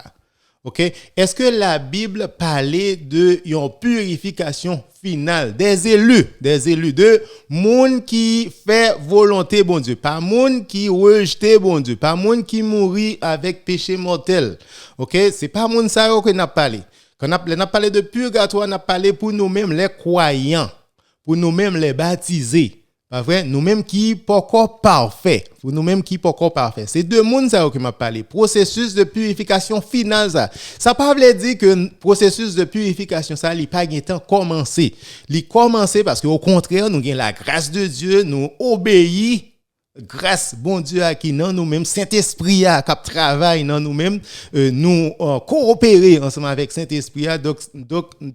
OK? Est-ce que la Bible parlait de une purification finale des élus de monde qui fait volonté bon Dieu, pas monde qui rejette bon Dieu, pas monde qui mourit avec péché mortel. OK? C'est pas monde ça qu'on a parlé. Quand on a parlé de purgatoire, on a parlé pour nous-mêmes les croyants, pour nous-mêmes les baptisés. Pas vrai, nous-mêmes qui pas encore parfait, pour nous-mêmes qui pas encore parfait. C'est deux mondes ça que m'a parlé. Processus de purification finale ça. Ça pas veut dire que processus de purification ça il pas temps commencer. Il commencer parce que au contraire, nous avons la grâce de Dieu, nous obéissons grâce bon Dieu à qui non nous-mêmes Saint-Esprit a qui travaille dans nous-mêmes nous coopérer ensemble avec Saint-Esprit donc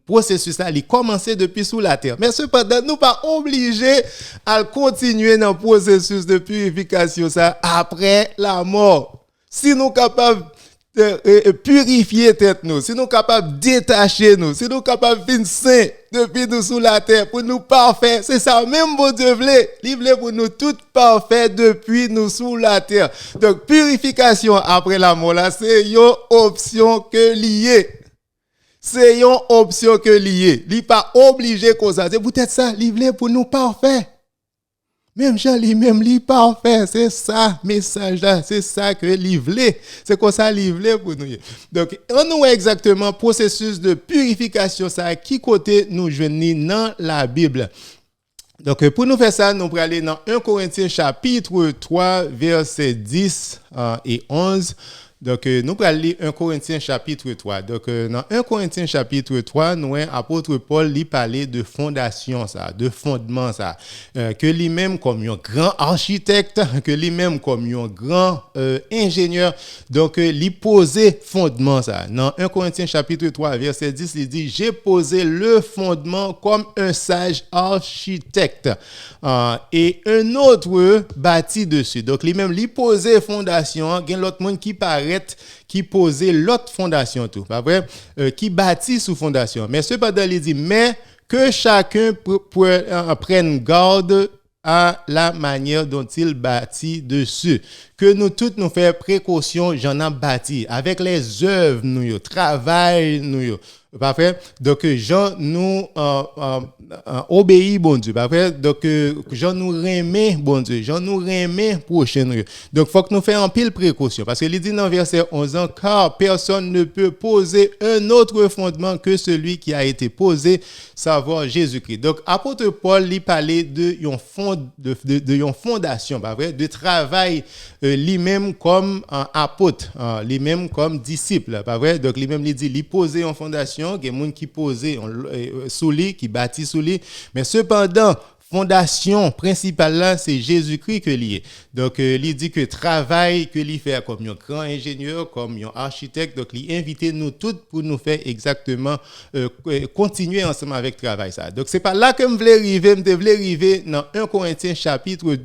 processus là il commencé depuis sous la terre mais cependant nous pas obligés à continuer dans le processus de purification ça après la mort si nous capables purifier tête nous, si nous capables détacher nous, si nous capables vivre saint depuis nous sous la terre pour nous parfaits, c'est ça même bon Dieu voulait, il voulait pour nous tout parfaits depuis nous sous la terre. Donc purification après la mort là, c'est une option que lié. C'est une option que lié. Il pas obligé qu'on ça, c'est peut-être ça, il voulait pour nous parfaits. Même Jean lui-même lui parfait, c'est ça message là, c'est ça que livré, c'est quoi ça livré pour nous. Donc on nous exactement processus de purification ça qui côté nous joignons dans la Bible. Donc pour nous faire ça, nous allons aller dans 1 Corinthiens chapitre 3 versets 10 et 11. Donc, nous allons lire 1 Corinthiens chapitre 3. Donc, dans 1 Corinthiens chapitre 3, nous avons apôtre Paul lui parler de fondation, ça, de fondement, ça. Que lui-même comme un grand architecte, que lui-même comme un grand ingénieur, donc, lui poser fondement, ça. Dans 1 Corinthiens chapitre 3, verset 10, il dit, j'ai posé le fondement comme un sage architecte. Et un autre bâti dessus. Donc, lui-même, lui poser fondation, il y a l'autre monde qui posait l'autre fondation tout pas vrai qui bâtit sous fondation mais cependant il dit mais que chacun prenne garde à la manière dont il bâtit dessus que nous tous nous faire précaution j'en ai bâti avec les œuvres nous travail nous pas vrai donc Jean nous obéit bon Dieu pas vrai donc Jean nous remet bon Dieu Jean nous remet prochain nous donc faut que nous fassions en pile précaution parce que il dit dans verset 11 ans car personne ne peut poser un autre fondement que celui qui a été posé savoir Jésus-Christ donc apôtre Paul lui parlait de une fondation pas vrai de travail lui-même comme apôtre lui-même comme disciple pas vrai donc lui-même il dit lui poser en fondation il y a des gens qui posent sous lui, qui bâtissent sous lui. Mais cependant, fondation principale là, c'est Jésus-Christ que lié. Donc, il dit que travail que lui fait comme un grand ingénieur, comme un architecte, donc il invite nous tous pour nous faire exactement continuer ensemble avec le travail ça. Donc, c'est pas là que je voulais arriver dans 1 Corinthiens chapitre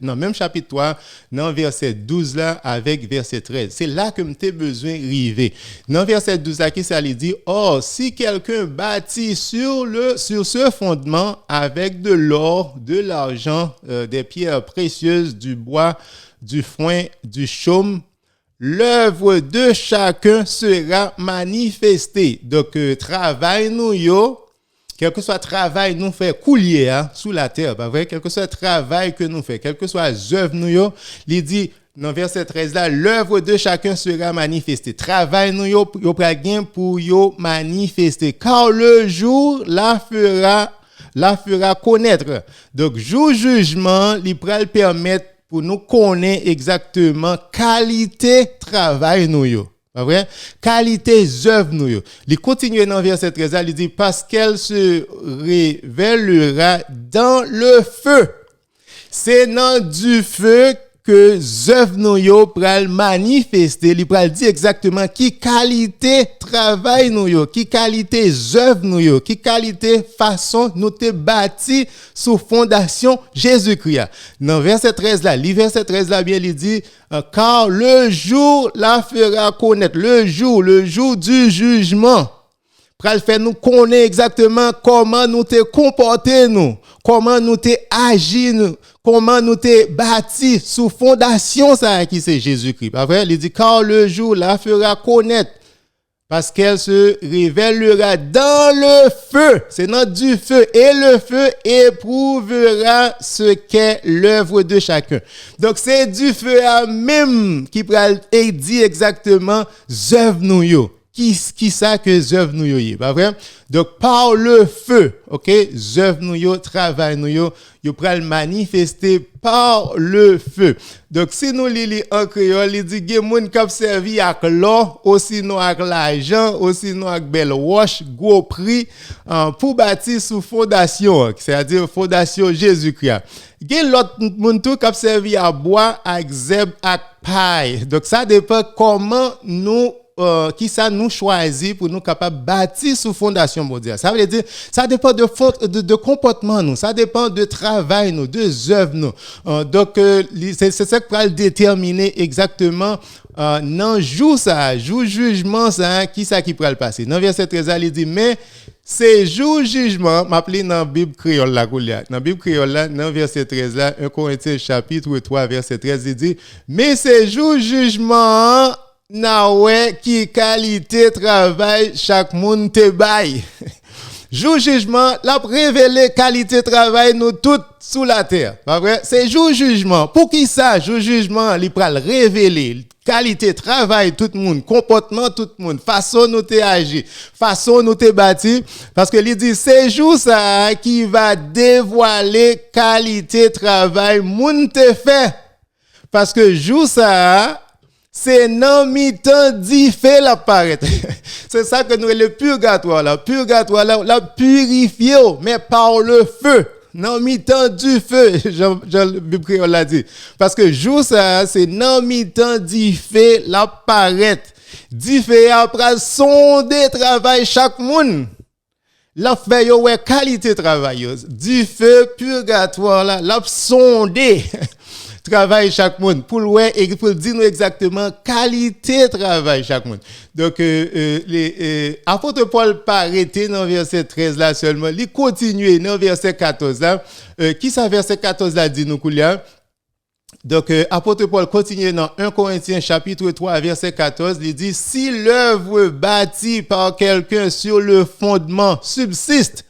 dans même chapitre 3, dans verset 12 là avec verset 13. C'est là que j'ai besoin d'arriver. Dans verset 12 là qui ça lui dit "Or, si quelqu'un bâtit sur ce fondement avec de l'or, de l'argent, des pierres précieuses, du bois, du foin, du chaume, l'œuvre de chacun sera manifestée." Donc, travail nous yo, quel que soit le travail nous fait couler sous la terre, pas vrai? Quel que soit le travail que nous fait, quel que soit l'œuvre nous yo, il dit dans verset 13 là, l'œuvre de chacun sera manifestée. Travail nous yo pral gen pour yo manifester. Car le jour la fera connaître. Donc jour jugement, il pral permettre pour nous connaître exactement qualité travail nous yo. Pas vrai? Qualité œuvre nous yo. Il continue dans verset 13 là, il dit parce qu'elle se révélera dans le feu. C'est dans du feu que œuvre nous yo pral manifester, il pral dire exactement qui qualité travail nous yo, qui qualité œuvre nous yo, qui qualité façon nous te bâti sous fondation Jésus-Christ. Dans verset 13 là, verset 13 là bien il dit car le jour la fera connaître, le jour du jugement pral faire nous connaître exactement comment nous te comporter nous, comment nous te agir nous, comment nous te bâti sous fondation ça qui c'est Jésus-Christ. Pas vrai? Il dit car le jour la fera connaître parce qu'elle se révélera dans le feu. C'est dans du feu et le feu éprouvera ce qu'est l'œuvre de chacun. Donc c'est du feu à même qui pral dit exactement œuvre nous yo. Qui ça que œuvre nous yo, pas vrai? Donc par le feu, OK, œuvre nous yo, travail nous yo pral manifester par le feu. Donc si nous li en créole, il dit gen moun k'ap servi ak l'or, aussi non ak l'argent, aussi non ak belle roche, gros prix pour bâtir sous fondation, c'est-à-dire fondation Jésus-Christ. Gen l'autre moun tout k'ap servi à bois, ak zeb, ak paille. Donc ça dépend comment nous qui ça nous choisit pour nous capables bâtir sous fondation mondiale. Ça veut dire ça dépend de comportement nous, ça dépend de travail nous, de œuvre nous. Donc c'est ça qui va déterminer exactement dans jour jugement ça qui ça qui va le passer. Dans verset 13 il dit mais c'est jour jugement, m'appelé dans Bible créole là Goliath. Dans Bible créole là, dans verset 13 là, 1 Corinthiens chapitre 3 verset 13 il dit mais c'est jour jugement na ouais qui qualité travail chaque monde te bail. Jour jugement, l'a révélé qualité travail nous toutes sous la terre. Pas vrai? C'est jour jugement. Pour qui ça? Jour jugement, il pral révéler qualité travail tout le monde, comportement tout le monde, façon nous te agir, façon nous te bâti parce que il dit c'est jour ça qui va dévoiler qualité travail monde te fait. Parce que jour ça c'est non mi-temps d'y la paraître. C'est ça que nous le purgatoire là. Purgatoire là, la purifié, mais par le feu. Non mi-temps du feu. Jean Bible créole l'a dit. Parce que jour ça, c'est non mi-temps d'y la paraître. D'y après sonder travail chaque monde. La fait yo ouais qualité travail. Du feu purgatoire là, la sonder. Travail chaque monde pour ouais et pour dire nous exactement qualité travail chaque monde. Donc les apôtre Paul pas arrêté dans verset 13 là seulement, il continue dans verset 14 là. Qui ça verset 14 là dit nous Koulia? Donc apôtre Paul continue dans 1 Corinthiens chapitre 3 verset 14, il dit si l'œuvre bâtie par quelqu'un sur le fondement subsiste,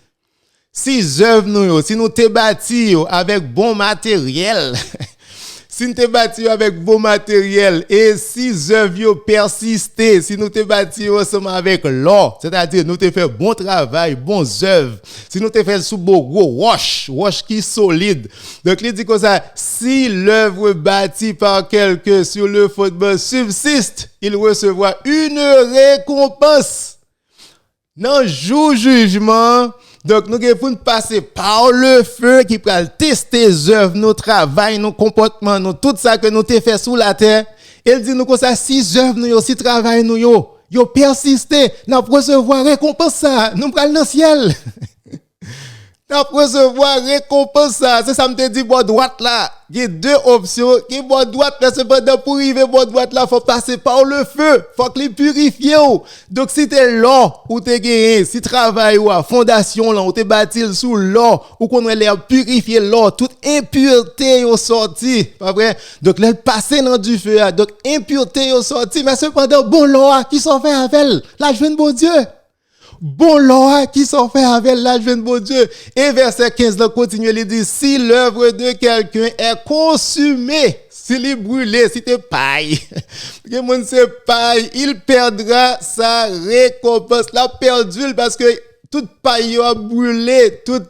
si œuvre nous si nous te bâti avec bon matériel si nous te bâti avec beau matériel et si œuvres persister, si nous te bâti ensemble avec l'or, c'est-à-dire nous te fait bon travail, bon œuvres, si nous te fait sous beau gros roche qui solide. Donc il dit comme ça, si l'œuvre bâtie par quelqu'un sur le fondement subsiste, il recevra une récompense. Dans jour jugement, donc nous devons passer par le feu qui peut tester les œuvres, nos travail, nos comportements, nous tout ça que nous te fait sous la terre. Il dit nous comme ça si œuvres nous si travail nous yo persister, nous recevoir récompense ça, nous pral dans le ciel. Nous recevoir récompense ça, c'est ça me te dit bord droite là. Il y a deux options, qui bord droite là cependant pour arriver bord droite là faut passer par le feu, faut que les purifier. Donc si t'es l'or ou t'es gagné, si travail ou fondation là ou t'es bâti sous l'or ou qu'on les purifier l'or, toute impureté au sorti, pas vrai? Donc là passer dans du feu, donc impureté au sorti, mais cependant bon l'or qui sont fait avec la joie de bon Dieu. bon loi qui sont faits avec l'adjoint de bon Dieu. Et verset 15 là continue, il dit si l'œuvre de quelqu'un est consumée, s'il est brûlé, si t'es paille, que mon c'est paille, il perdra sa récompense. La perdu parce que toute paille a brûlé, toute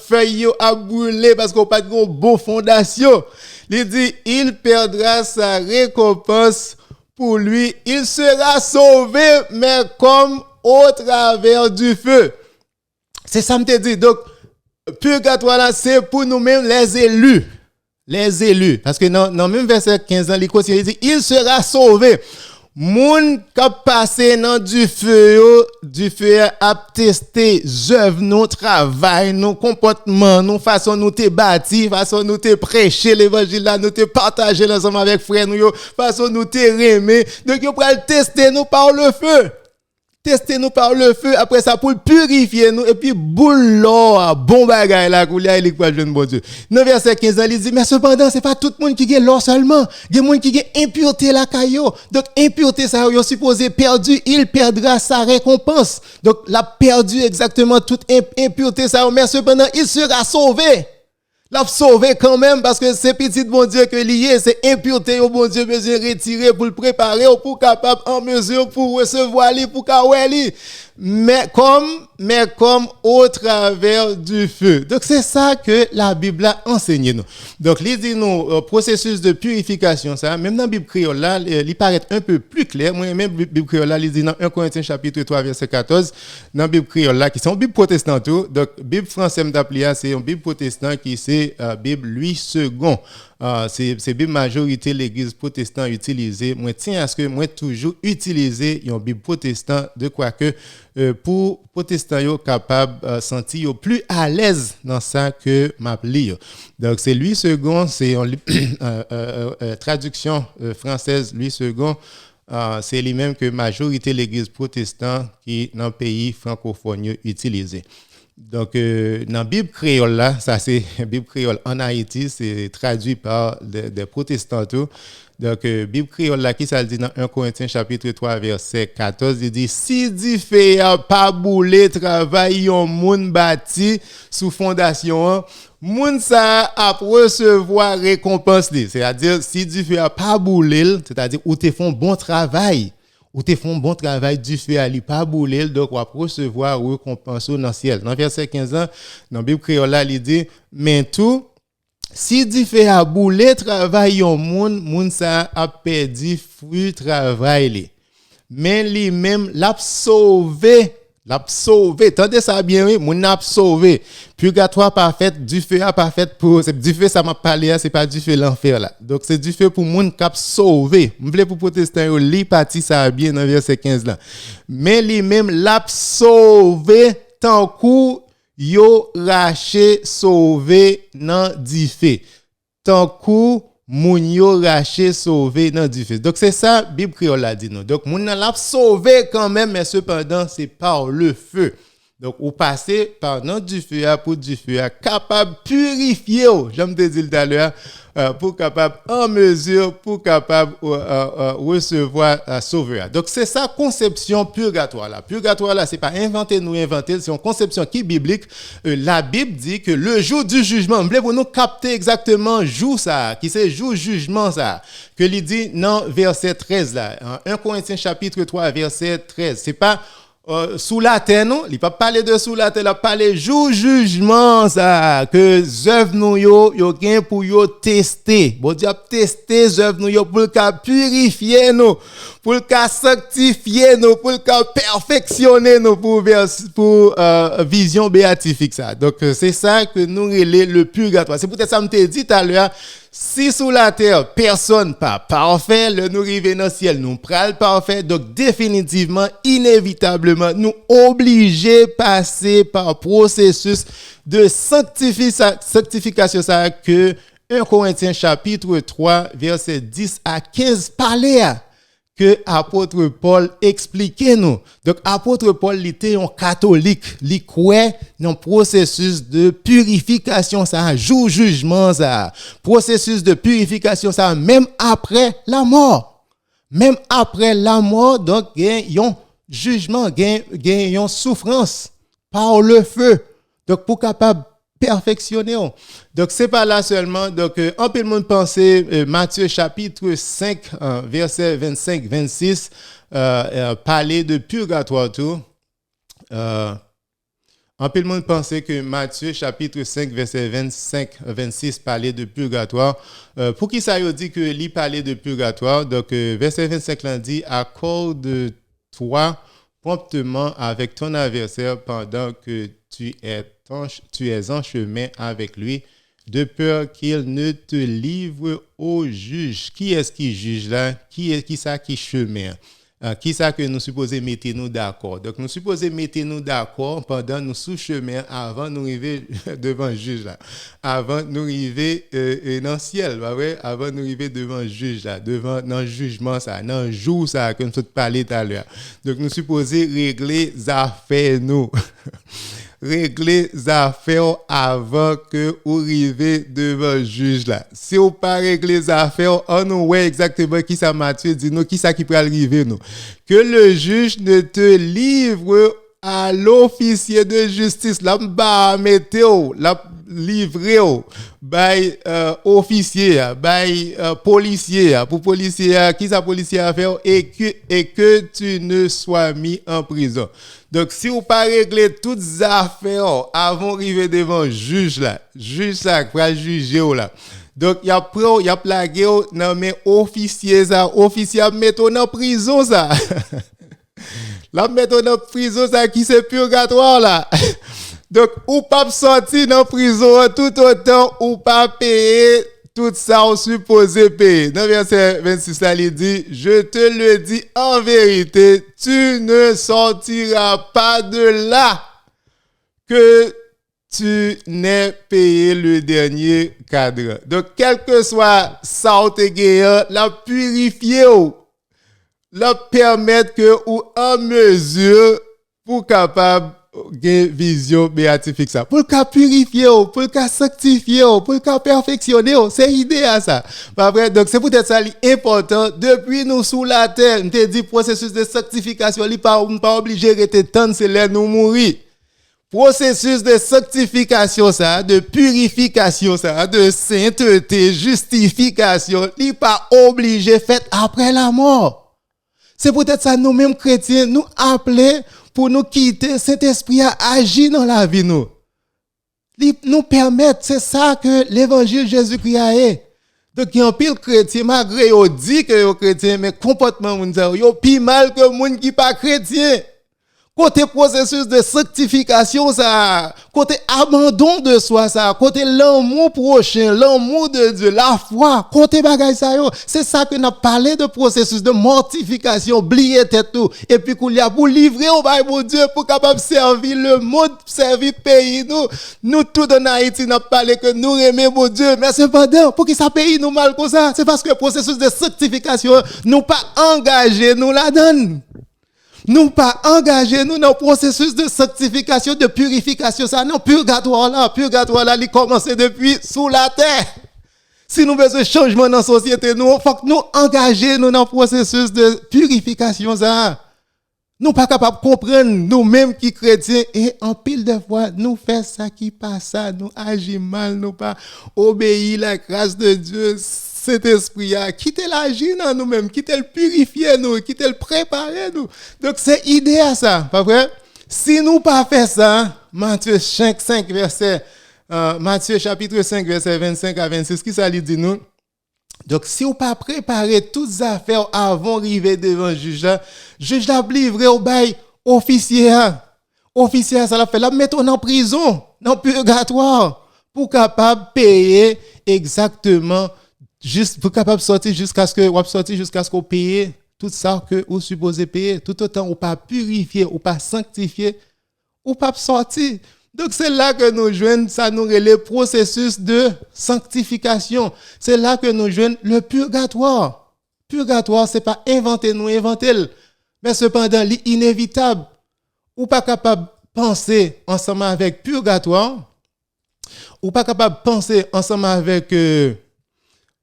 feuille a brûlé parce qu'on pas de bonne fondation. Il dit il perdra sa récompense pour lui, il sera sauvé mais comme au travers du feu. C'est ça me te dit. Donc purgatoire là c'est pour nous-mêmes les élus. Les élus. Parce que dans même verset 15 ans, il dit, il sera sauvé. Moun qui passé dans du feu a testé œuvre, nous travail, nos comportements, nos façon nous te bâti, façon nous te prêcher l'évangile là, nous te partager ensemble avec frères nous, façon nous te remer. Donc yo pral tester nous par le feu. Testez-nous par le feu, après ça pour purifier nous, et puis boule l'or, bon bagay là, qu'on a pour le bon Dieu. Dans verset 15, il dit, mais cependant, c'est pas tout le monde qui a l'or seulement, il y a des gens qui ont impureté la caillou. Donc, impureté, ça, il supposé perdu, il perdra sa récompense. Donc, l'a perdu exactement toute impureté, ça, mais cependant, il sera sauvé. L'a sauvé quand même parce que c'est petit bon Dieu que lié, c'est impureté au bon Dieu besoin retirer pour le préparer pour capable en mesure pour recevoir lui pour kaweli mais comme au travers du feu. Donc c'est ça que la Bible a enseigné nous. Donc il dit nous processus de purification ça même dans la Bible créole là il paraît un peu plus clair. Moi même Bible créole là il dit dans 1 Corinthiens chapitre 3 verset 14 dans la Bible créole là qui sont Bible protestant tout. Donc Bible française m'appelé c'est une Bible protestant qui c'est Bible Louis II. C'est Bible majorité l'église protestante utilisée. Moi tiens à ce que moi toujours utiliser une Bible protestant de quoi que pour protestants yo capable sentir plus à l'aise dans ça que m'a lire. Donc c'est Louis II, c'est une traduction française Louis II. C'est lui-même que majorité l'église protestante qui dans le pays francophone utilisé. Donc dans la Bible créole là, ça c'est Bible créole en Haïti, c'est traduit par des protestants tout. Donc Bible créole là qui ça dit dans 1 Corinthiens chapitre 3 verset 14, il dit si du fait a pas boulé travail yon moun bâti sous fondation, moun ça a recevoir récompense li. C'est-à-dire si du fait a pas boulé, c'est-à-dire ou te font bon travail. Ou te font bon travail du fait à lui pas bouler donc on va recevoir récompense dans le ciel. Dans verset 15 ans dans Bible créole là il dit mais tout si du fait à bouler travail yon moun ça a perdu fruit travail li. Mais lui même l'a sauvé. Tendez ça bien oui, moun n'a sauvé. Purgatoire parfait, du feu a parfait pour c'est du feu ça m'a parlé, c'est pas du feu l'enfer là. Donc c'est du feu pour moun cap sauvé. M'vle pour protestant yo li parti ça bien dans verset 15 là. Mais lui même l'a sauvé tant coup yo raché sauvé dans du feu. Tant coup moun yo raché sauvé dans du feu. Donc c'est ça Bible créole a dit nous. Donc moun l'a sauvé quand même mais cependant c'est par le feu. Donc ou passer par non du feu pour du feu capable purifier j'aime te dire tout à l'heure pour capable en mesure pour capable recevoir sauveur. Donc c'est ça conception purgatoire là. Purgatoire là c'est pas inventer, c'est une conception qui est biblique. La Bible dit que le jour du jugement, vous voulez nous capter exactement jour ça, qui c'est jour jugement ça que il dit dans verset 13 là, 1 Corinthiens chapitre 3 verset 13. C'est pas sous la terre non, il pas parler de sous la terre, il a parlé jour jugement ça que œuvre nous yo gain pour yo tester. Bon Dieu a testé œuvre nous yo pour le purifier nous, pour le sanctifier nous, pour le perfectionner nous pour vision béatifique ça. Donc c'est ça que nous relais le purgatoire. C'est peut-être ça me t'ai dit tout à l'heure. Si sous la terre, personne pas parfait, le nous rive dans le ciel, nous pral parfait, donc définitivement, inévitablement, nous obligés passer par processus de sanctification, ça que 1 Corinthiens chapitre 3, verset 10 à 15 parlait que apôtre Paul expliquait nous. Donc apôtre Paul il était un catholique, il croyait dans processus de purification ça, jour jugement ça, processus de purification ça même après la mort. Même après la mort donc il y a un jugement, une souffrance par le feu. Donc, pour capable perfectionner. Donc, c'est pas là seulement. Donc, en peu de monde penser, Matthieu chapitre 5, verset 25-26, parler de purgatoire tout. En peu de monde pensait que Matthieu chapitre 5 verset 25-26 parlait de purgatoire. Pour qui ça dit que lui parlait de purgatoire? Donc verset 25 là dit accorde-toi promptement avec ton adversaire pendant que tu es en chemin avec lui, de peur qu'il ne te livre au juge. Qui est-ce qui juge là? Qui ça qui chemin? Qui ça que nous supposons mettre nous d'accord. Donc nous supposons mettre nous d'accord pendant nous sous chemin avant nous arriver devant le juge là. Avant nous arriver dans le ciel, pas vrai? Avant nous arriver devant le juge là, devant dans le jugement ça, dans le jour ça que nous parlé tout à l'heure. Donc nous supposons régler les affaires nous. Régler les affaires avant que vous arriviez devant le juge là. Si vous pas régler les affaires, on nous voit exactement qui ça Matthieu dit nous, qui ça qui peut arriver nous. Que le juge ne te livre à l'officier de justice, là ba météo, là livré by officier, by policier, pour policier qui ça policier à faire et que tu ne sois mis en prison. Donc si vous pas régler toutes les affaires avant d'arriver devant le juge là va juger là. Donc il y a plagué non mais officier mettre en prison ça. Là mettre en prison ça qui c'est purgatoire là. Donc ou pas sortir dans prison tout autant ou pas payer tout ça on supposé payer. Dans verset 26 là il dit je te le dis en vérité tu ne sortiras pas de là que tu n'aies payé le dernier cadre. Donc quel que soit ça ou te gagné la purifier ou la permettre que ou en mesure pour capable une vision béatifique ça pour le purifier pour le sanctifier pour le perfectionner c'est idée à ça pas vrai. Donc c'est peut-être ça important depuis nous sous la terre on te dit processus de sanctification il pas obligé rester tant c'est là nous mourir. Processus de sanctification ça de purification ça de sainteté justification il pas obligé fait après la mort. C'est peut-être ça nous-mêmes chrétiens nous appeler pour nous quitter cet esprit à agir dans la vie nous. Nous permettre, c'est ça que l'évangile Jésus-Christ a est. Donc il y a un pile chrétien malgré yo dit que yo chrétien mais comportement moun ça yo plus mal que moun qui pas chrétien. Côté processus de sanctification ça, côté abandon de soi ça, côté l'amour prochain, l'amour de Dieu, la foi, côté bagay ça yo, c'est ça que n'a parlé de processus de mortification, oublier tête tout et puis qu'on y a pour livrer au bail mon Dieu pour capable servir le monde, servir pays nous tout en Haïti n'a parlé que nous aimer mon Dieu, mais cependant pour que ça pays nous mal comme ça, c'est parce que le processus de sanctification nous pas engagé nous la donne. Nous pas engagés nous dans le processus de sanctification, de purification ça non purgatoire là il commence depuis sous la terre. Si nous besoin de changement dans la société nous faut que nous engager nous dans le processus de purification ça. Nous pas capable comprendre nous-mêmes qui chrétiens et en pile de fois nous fait ça qui passe ça nous agit mal nous pas obéir la grâce de Dieu. Cet esprit a quitté l'agir dans nous-mêmes, quitté le purifier nous, quitté le préparer nous. Donc c'est idée à ça, pas vrai? Si nous pas fait ça, Matthieu chapitre 5 verset 25 à 26, qui ça lui dit nous? Donc si vous pas préparer toutes les affaires avant d'arriver devant le juge l'a livré au bail officier ça l'a fait la mettre en prison, dans purgatoire pour capable payer exactement juste pour capable sortir jusqu'à ce que vous paye tout ça que vous supposez payer tout autant ou pas purifier ou pas sanctifier ou pas sortir. Donc c'est là que nous joignons ça nous le processus de sanctification. C'est là que nous joignons le purgatoire. Purgatoire c'est pas inventer mais cependant l'inévitable. Ou pas capable penser ensemble avec purgatoire ou pas capable penser ensemble avec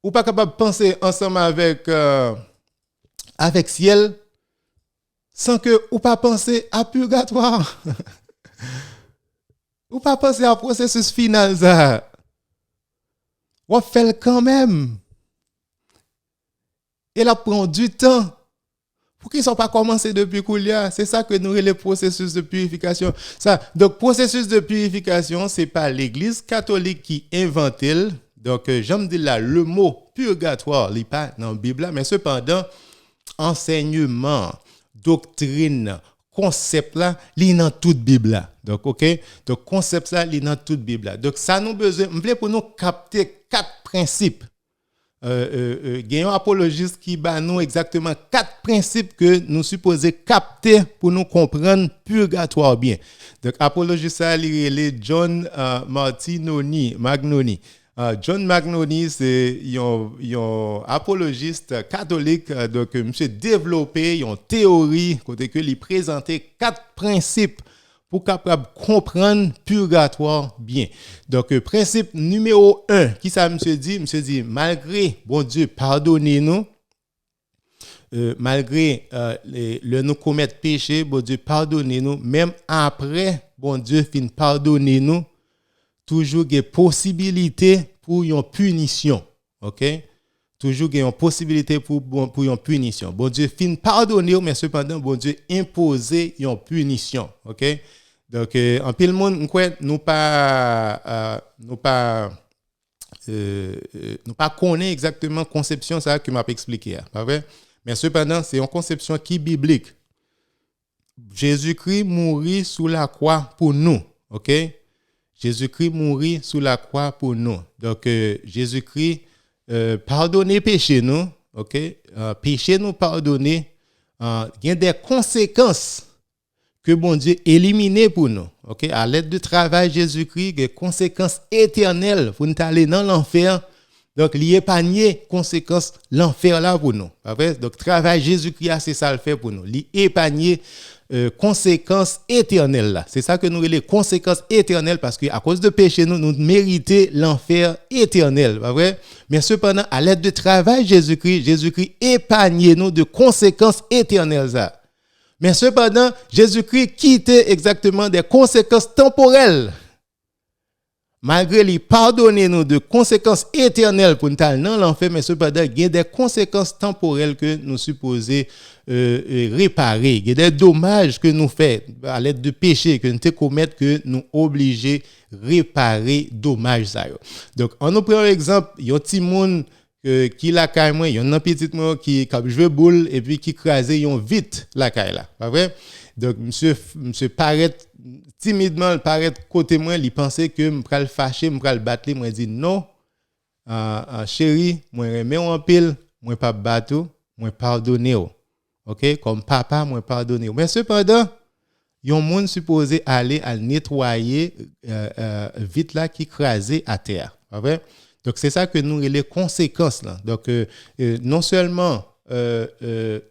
ou pas capable de penser ensemble avec ciel sans que ou pas penser à purgatoire. Ou pas penser à processus final ça. Ou fait quand même. Et là prend du temps. Pour qu'ils ne sont pas commencés depuis Koulia, c'est ça que nous les processus de purification. Ça, donc processus de purification, c'est pas l'Église catholique qui invente. Donc j'aime dire là le mot purgatoire, il n'est pas dans la Bible mais cependant enseignement, doctrine, concept là, il est dans toute Bible là. Donc OK, donc concept ça, il est dans toute Bible là. Donc ça nous besoin pour nous capter 4 principes. Il y a un apologiste qui bat nous exactement 4 principes que nous supposons capter pour nous comprendre purgatoire bien. Donc, apologiste, ça, il John Magnoni. John Magnoni, c'est un apologiste catholique, donc, monsieur développé une théorie, côté que il présentait 4 principes pour capable comprendre purgatoire bien. Donc principe numéro 1, qui ça monsieur dit malgré bon Dieu pardonnez-nous malgré le nous commettre péché, bon Dieu pardonnez-nous même après bon Dieu fin pardonnez-nous toujours il y a possibilité pour une punition. OK? Toujours il y a une possibilité pour une punition. Bon Dieu fin pardonner mais cependant bon Dieu imposer une punition. OK? Donc en pile monde nous pas connaît exactement conception ça que m'a expliqué pas vrai mais cependant c'est une conception qui biblique. Jésus-Christ mourit sous la croix pour nous. OK? Jésus-Christ mourit sous la croix pour nous. Donc Jésus-Christ pardonner péché nous. OK? Péché nous pardonner il y a des conséquences que bon Dieu éliminé pour nous. OK, à l'aide du travail Jésus-Christ, des conséquences éternelles pour nous aller dans l'enfer. Donc il épargne conséquences l'enfer là pour nous. Pas vrai? Donc travail Jésus-Christ c'est ça le fait pour nous. Il épargne conséquences éternelles là. C'est ça que nous les conséquences éternelles parce que à cause de péché nous méritons l'enfer éternel, pas vrai? Mais cependant à l'aide du travail Jésus-Christ épargne nous de conséquences éternelles ça. Mais cependant, Jésus-Christ quittait exactement des conséquences temporelles. Malgré lui pardonner nous de conséquences éternelles pour nous aller dans l'enfer, mais cependant, il y a des conséquences temporelles que nous supposons réparer. Il y a des dommages que nous faisons à l'aide de péché que nous commettons que nous obligés réparer dommages. Donc, on nous prend l'exemple, il y a un petit monde qui la caille moi il y a un petit moi qui cap jouer boule et puis qui craser yon vite la caille là pas vrai donc monsieur paraît timidement paraît côté moi il pensait que me pral fâcher me pral battre moi dit non chéri moi remet en pile moi pas battre moi pardonner OK comme papa moi pardonner mais cependant yon monde supposé aller à nettoyer vite là qui crasé à terre pas vrai. Donc c'est ça que nous les conséquences là. Donc non seulement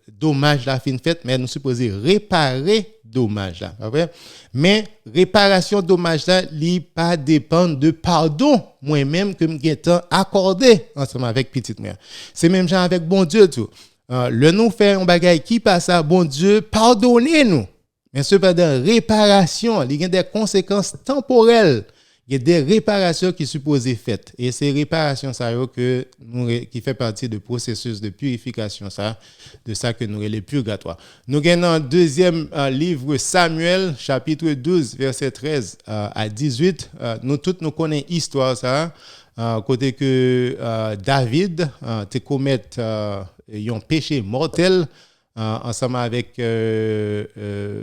dommage la fin fait mais nous supposons réparer dommage là, pas vrai? Mais réparation dommage là, li pas dépend de pardon moi-même que m'ai accordé ensemble avec petite mère. C'est même genre avec bon Dieu tout. Le nous fait un bagage qui passe à bon Dieu, pardonnez-nous. Mais cependant réparation, il y a des conséquences temporelles. Il y a des réparations qui sont supposées faites et ces réparations ça que nous qui fait partie du processus de purification ça de ça que nous les purgatoires. Nous gagnons un deuxième livre Samuel chapitre 12 verset 13 à 18 nous tous nous connaissons histoire ça côté que David te commet un péché mortel ensemble avec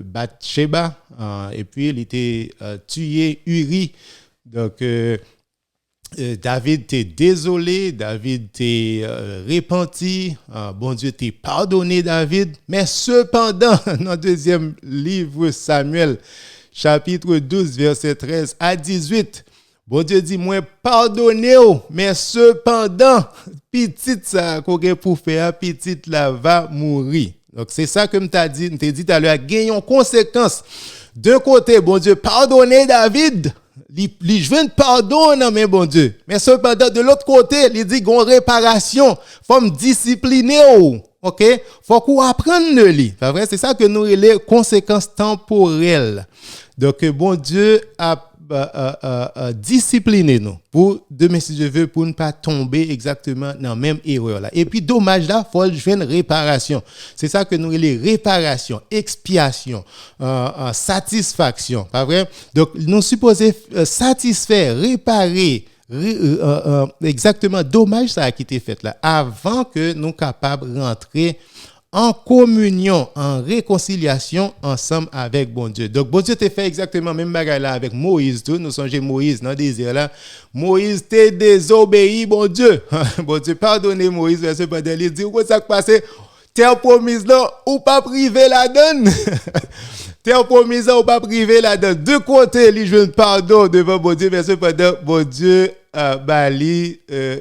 Bathsheba et puis il était tué Uri. Donc, David t'est désolé, David t'est repenti, bon Dieu t'est pardonné David, mais cependant, dans le deuxième livre Samuel, chapitre 12, verset 13 à 18, bon Dieu dit, moi pardonnez, mais cependant, petite ça qu'on a pour faire, petite là va mourir. Donc, c'est ça que m't'a dit tout à l'heure, gagnons conséquence. D'un côté, bon Dieu, pardonnez David. Il veut pardon mais bon Dieu mais cependant de l'autre côté il dit gon réparation faut me discipliner OK? Faut qu'on apprenne le lit. Pas vrai? C'est ça que nous les conséquences temporelles. Donc bon Dieu a discipliner nous pour demain si je veux pour ne pas tomber exactement dans la même erreur là. Et puis dommage là, faut une réparation. C'est ça que nous les réparation, expiation, satisfaction, pas vrai? Donc nous supposons satisfaire, réparer exactement dommage ça qui été fait là avant que nous capables rentrer en communion, en réconciliation ensemble avec bon Dieu. Donc, bon Dieu t'a fait exactement même bagaille là avec Moïse. Tout. Nous songeons Moïse dans le désert là. Moïse t'a désobéi, bon Dieu. Bon Dieu, pardonnez Moïse, verset pendant il dit, où ça passe? Terre promise là, ou pas privé la donne. Terre promise là, ou pas privé la donne. De côté, il joue pardon devant bon Dieu, verset pendant bon Dieu.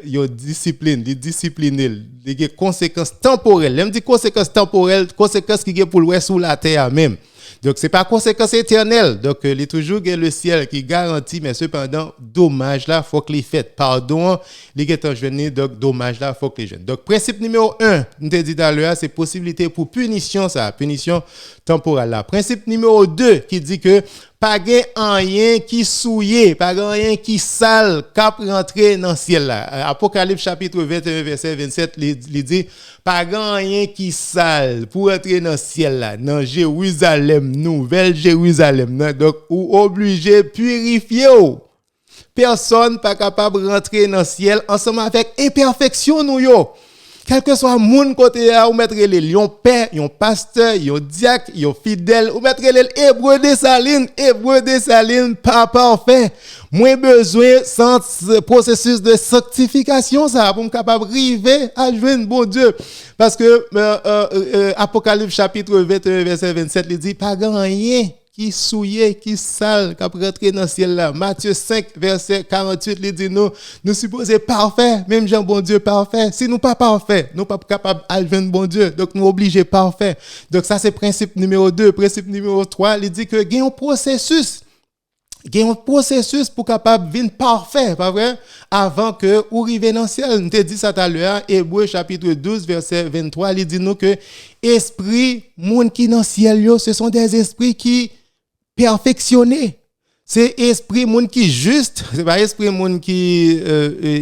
Yo discipline, il discipliner, il y a conséquences temporelles. Même dit conséquences temporelles, conséquences qui sont pour le sous la terre même. Donc c'est pas conséquences éternelles. Donc il y a toujours le ciel qui garantit, mais cependant dommage là faut que les faites. Pardon, les est en jeune, donc dommage là faut que les jeunes. Donc principe numéro 1, nous t'ai dit tout à l'heure, c'est possibilité pour punition ça, punition temporelle là. Principe numéro 2 qui dit que pas gain rien qui souillé, pas rien qui sale cap rentrer dans le ciel là. Apocalypse chapitre 21 verset 27 il dit pas rien qui sale pour entrer dans le ciel là, dans Jérusalem, nouvelle Jérusalem. Donc ou obligé purifier. Personne pas capable rentrer dans le ciel ensemble avec imperfection nous yo. Quel que soit moun côté ou mettre les lions père, yon pasteur, yon diacre, yon fidèle, ou mettre les hébreu de saline pas parfait. Moins besoin sans processus de sanctification ça pour capable arriver à joindre bon Dieu parce que Apocalypse chapitre 21 verset 27 il dit pas grand rien qui souillé, qui sale, qui a rentré dans le ciel là. Matthieu 5, verset 48, il dit nous supposons parfait, même Jean bon Dieu parfait. Si nous pas parfait, nous pas capables de bon Dieu, donc nous obligés parfait. Donc ça c'est principe numéro 2. Principe numéro 3, il dit que il y a un processus. Il y a un processus pour capable venir parfait, pas vrai? Avant que ou arriver dans le ciel. Nous te dit ça tout à l'heure, Hébreux chapitre 12 verset 23, il dit nous que esprit monde qui dans le ciel yo, ce sont des esprits qui perfectionnés. C'est esprit monde qui juste, c'est pas esprit monde qui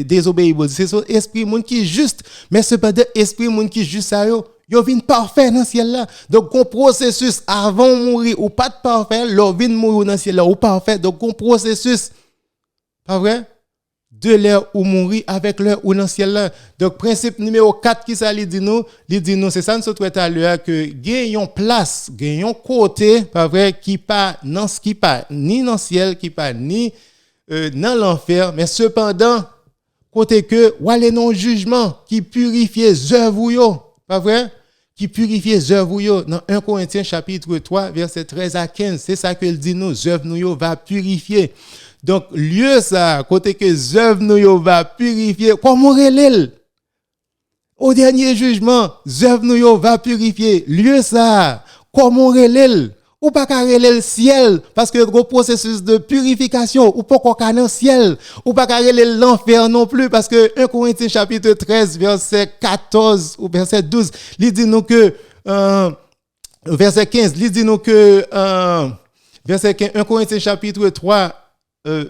désobéit, c'est esprit monde qui juste, mais c'est pas esprit monde qui juste ça yo vinn parfait dans ciel là. Donc un processus avant mourir ou pas de parfait, l'on vinn mourir dans ciel là ou parfait. Donc un processus pas vrai? De l'heure ou mourir avec l'heure ou dans ciel là. Donc principe numéro 4 qui ça dit nous, c'est ça nous tout à l'heure que gagnons place, gagnons côté pas vrai qui pas non qui pas ni dans ciel qui pas ni dans l'enfer, mais cependant côté que ou aller non jugement qui purifie œuvres yo, pas vrai? Qui purifie œuvres yo dans 1 Corinthiens chapitre 3 verset 13 à 15, c'est ça que il dit nous œuvres nous yo va purifier. Donc lieu ça côté que œuvres nous yo va purifier comment relève au dernier jugement œuvres nous yo va purifier lieu ça comment relève ou pas carrer le ciel parce que gros processus de purification ou pas qu'on dans ciel ou pas carrer l'enfer non plus parce que 1 Corinthiens chapitre 13 verset 14 ou verset 12 il dit nous que verset 15 il dit nous que verset 15 1 Corinthiens chapitre 3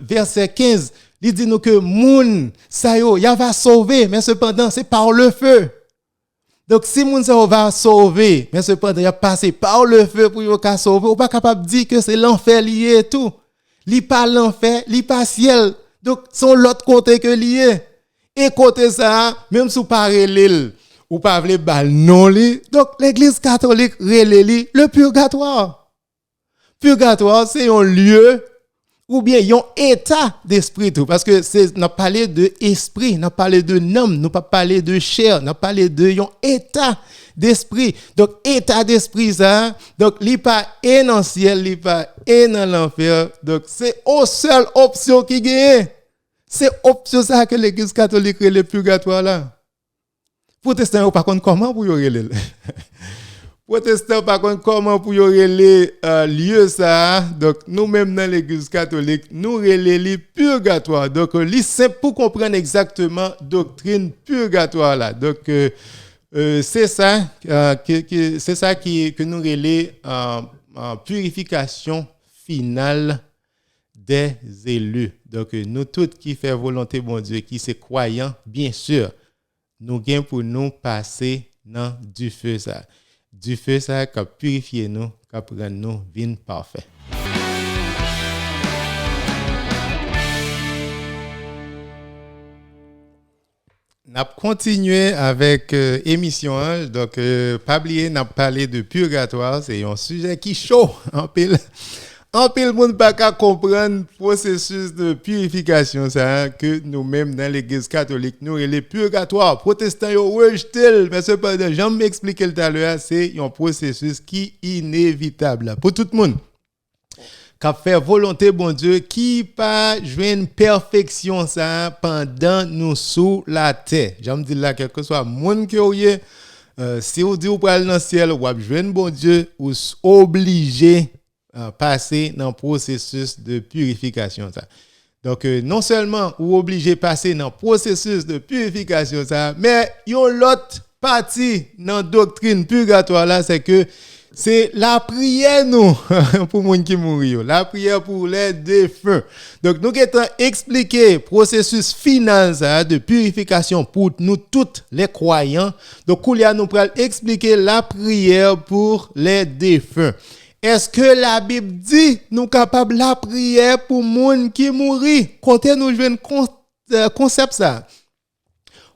verset 15 il dit nous que moun ça yo ya va sauver mais cependant c'est par le feu. Donc si moun ça va sauver mais cependant il a passé par le feu pour yo ka sauver ou pas capable de dire que c'est l'enfer lié et tout. Li pas l'enfer, li pas ciel. Donc son l'autre côté que lié. Et côté ça même sous pas relève ou pas vle bal non li. Donc l'église catholique relève le purgatoire. Purgatoire c'est un lieu ou bien un état d'esprit tout parce que c'est n'a parlé de esprit, n'a parlé de âme, n'a pas parlé de chair, n'a parlé de un état d'esprit. Donc état d'esprit ça, donc li pas est dans le ciel, li pas est dans l'enfer. Donc c'est une seule option qui gagne. C'est option ça que l'église catholique le purgatoire là. Protestant par contre comment pour y relève Protestant par contre comment pour y relayer lieu ça donc nous même dans l'église catholique nous relayer purgatoire donc li simple pour comprendre exactement doctrine purgatoire là donc c'est ça c'est ça que nous relève purification finale des élus. Donc nous tous qui fait volonté bon Dieu, qui c'est croyants, bien sûr, nous gain pour nous passer dans du feu ça. Du feu ça qui purifier nous, qui rend nous vin parfait. N'a continué avec émission donc pas oublier n'a parlé de purgatoire, c'est un sujet qui chaud en pile monde pas qu'à comprendre processus de purification ça que nous-mêmes dans l'église catholique nous les purgatoire protestants yo rejeté mais cependant j'aime m'expliquer tout à l'heure c'est un processus qui inévitable pour tout le monde qui fait volonté bon Dieu qui pas joindre perfection ça pendant nous sous la terre. J'aime dire là quel que soit monde que si vous dit vous pour aller dans le ciel ou joindre bon Dieu ou obligé passer dans processus de purification ça. Donc non seulement ou obligé passer dans processus de purification ça, mais yon l'autre partie dans doctrine purgatoire là c'est que c'est la prière nous pour les gens qui mourent, la prière pour les défunts. Donc nous allons expliquer processus final de purification pour nous tous les croyants. Donc nous allons expliquer la prière pour les défunts. Est-ce que la Bible dit nous capables la prière pour les gens qui mourent? Côté nous jouons concept ça.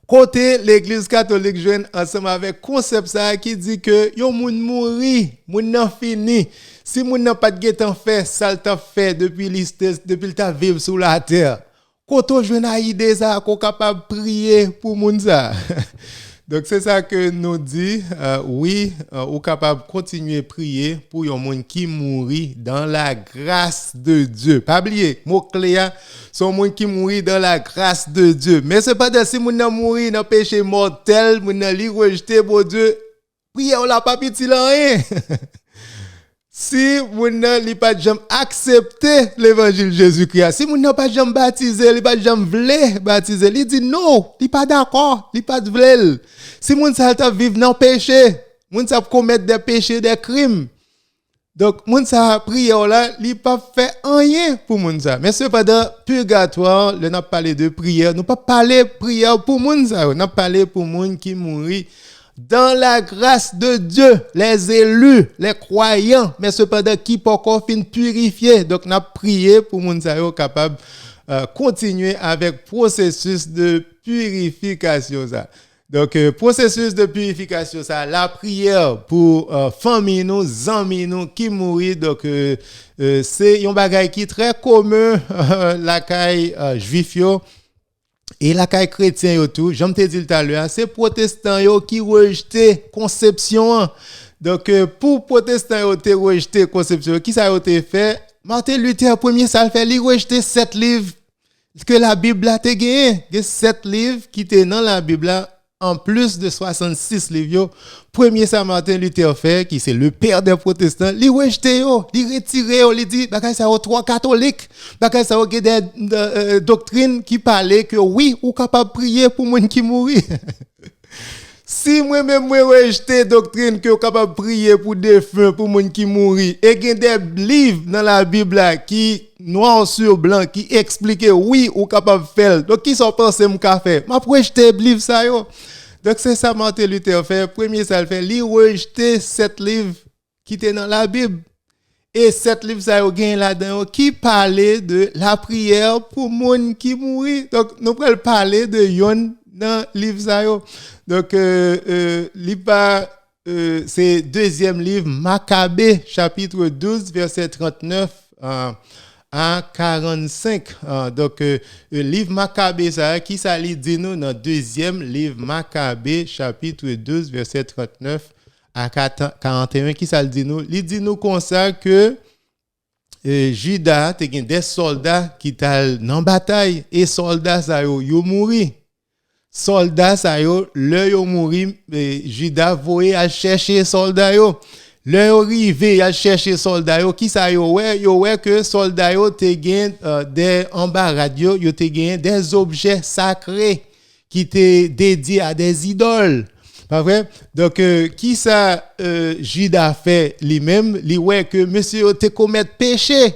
Côté l'église catholique joine ensemble avec concept ça qui dit que yo moun mouri, moun nan fini. Si moun nan pas de temps fait, ça t'a fait depuis le ta vivre sur la terre. Côté joine a idée ça qu'on capable prier pour moun ça. Donc c'est ça que nous dit oui, ou capable continuer prier pour yon moun qui mouri dans la grâce de Dieu. Pas oublier mot clé son moun qui mouri dans la grâce de Dieu. Mais c'est pas de si moun nan mouri dans péché mortel, moun nan li rejeté bon Dieu, prière la pas petit rien. Si moun nan li pas jamais accepter l'évangile Jésus-Christ, si moun nan pas jamais baptisé, li pas jamais vle baptiser, li dit non, li pas d'accord, li pas vle. Si moun sa ta vivre dans péché, moun sa commettre des péchés, des crimes. Donc moun sa prière là, li pas fait rien pour moun sa. Mais cependant purgatoire, le n'a parlé de prière, nous pas parler prière pour moun sa, on a parlé pour moun qui mourit dans la grâce de Dieu, les élus, les croyants, mais cependant qui pas encore fin purifier. Donc n'a prié pour moun sa yo capable continuer avec processus de purification ça. Donc processus de purification ça, la prière pour famille nous, amis nous qui mourir. Donc c'est un bagage qui très commun la caille juif yo et la caille chrétien yo tout. J'aime te dire tout à l'heure, c'est protestants yo qui rejeté conception. Donc pour protestants yo te rejeté conception, qui ça yo te fait? Martin Luther premier ça le fait, il rejeté 7 livres que la Bible a te gagné, 7 livres qui étaient dans la Bible là. En plus de 66 livres, premier Saint Martin Luther fait, qui c'est le père des protestants, li rejeté yo, li retiré yo, li dit, bagay ça trois catholiques, bagay ça des doctrines qui parlaient que oui, ou capable prier pour moun qui mourir. Si moi-même moi rejeté doctrine que ou capable prier pour défunts, pour moun qui mourir, et gen des livres dans la Bible là qui noir sur blanc qui explique oui ou capable faire. Donc qui sont pensé m'ka faire? M'a rejeté livre ça yo. Donc c'est ça Martin Luther fait, premier ça le fait, li rejeté 7 livres qui étaient dans la Bible. Et 7 livres ça yo gen là-dedans qui parlait de la prière pour moun qui mourir. Donc nous pral parler de yon dans livre ça yo. Donc li pas c'est deuxième livre Maccabée chapitre 12 verset 39 à 45. Donc le livre Maccabée ça qui ça li dit nous dans deuxième livre Maccabée chapitre 12 verset 39 à 41 qui ça dit nous, il dit nous comme ça que Judas te gen des soldats qui tal dans bataille et soldats ça yo mouri. Soldats ça yo le yo mouri, Judas voye à chercher soldats yo. Le yo rive à chercher soldats yo qui ça yo ouais que soldats yo te gen des en bas radio te gen des objets sacrés qui étaient dédiés à des idoles. Pas vrai? Donc, qui ça, Judas fait lui-même? Lui, ouais, que monsieur te commet péché.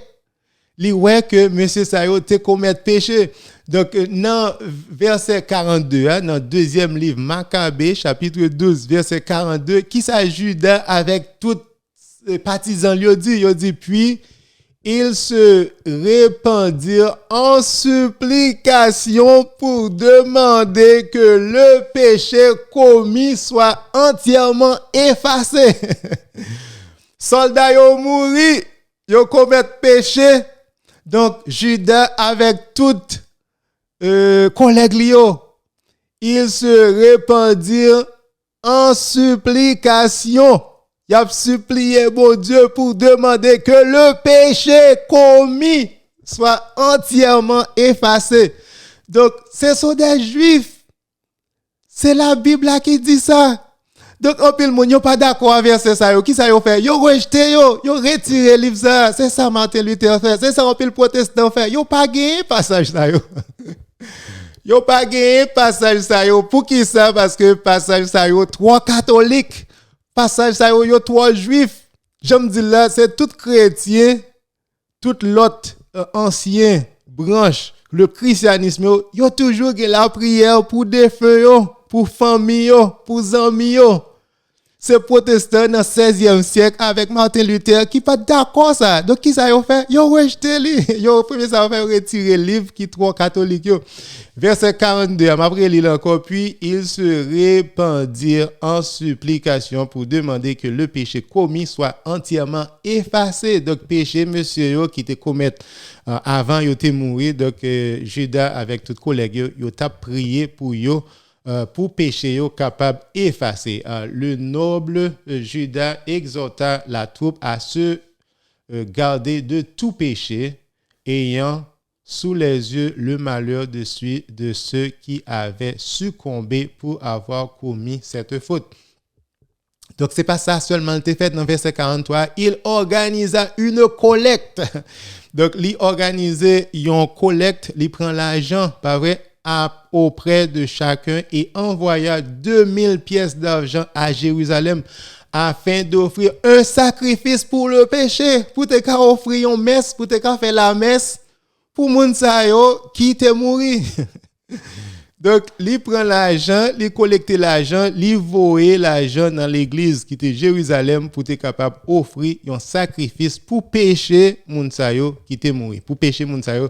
Lui, ouais, que monsieur ça te commet péché. Donc, dans verset 42, hein, dans le deuxième livre, Maccabée, chapitre 12, verset 42, qui ça, Judas, avec tout partisans, il dit, puis, ils se répandirent en supplication pour demander que le péché commis soit entièrement effacé. Soldats yo mouri, yo commettent péché. Donc Judas avec toute collègue Lio, ils se répandirent en supplication. Il a supplié mon Dieu pour demander que le péché commis soit entièrement effacé. Donc, ce sont des juifs. C'est la Bible qui dit ça. Donc, en pile, moun yo pas d'accord avec ça. Qui ça yo fait? Yo rejeté yo retiré livre ça. C'est ça Martin Luther fait. C'est ça en pile protestant fait. Yo pas gagné passage ça yo. Yo pas gagné passage ça yo. Pour qui ça? Parce que passage ça yo trois catholiques. Passage ça yo trois juifs. Je me dis là, c'est tout chrétien, tout l'autre ancien branche, le christianisme yo toujours la prière pour défunt yo, pour famille yo, pour amis yo. C'est protestant dans le 16e siècle avec Martin Luther qui pas d'accord ça. Donc qui ça yo fait? Yo rejeté li. Yo premier ça fait retirer le livre qui trois catholiques yo. Verset 42, après lire encore, puis ils se répandirent en supplication pour demander que le péché commis soit entièrement effacé. Donc péché monsieur yo qui te commet avant yo te mourir. Donc Judas avec toute collègue yo t'a prié pour yo pour péché yo capable effacer. Le noble Judas exhorta la troupe à se garder de tout péché, ayant sous les yeux le malheur de ceux qui avaient succombé pour avoir commis cette faute. Donc, c'est pas ça seulement qui fait dans verset 43. Il organisa une collecte. Donc, il organisait une collecte, il prend l'argent, pas vrai, auprès de chacun et envoya 2000 pièces d'argent à Jérusalem afin d'offrir un sacrifice pour le péché, pour te offrir une messe, pour te faire la messe pour moun sa yo qui te mouri. Donc, il prend l'argent, il collecte l'argent, il voye l'argent dans l'église qui était Jérusalem pour être capable d'offrir un sacrifice pour pécher moun sa yo qui te mouri. Pour pécher moun sa yo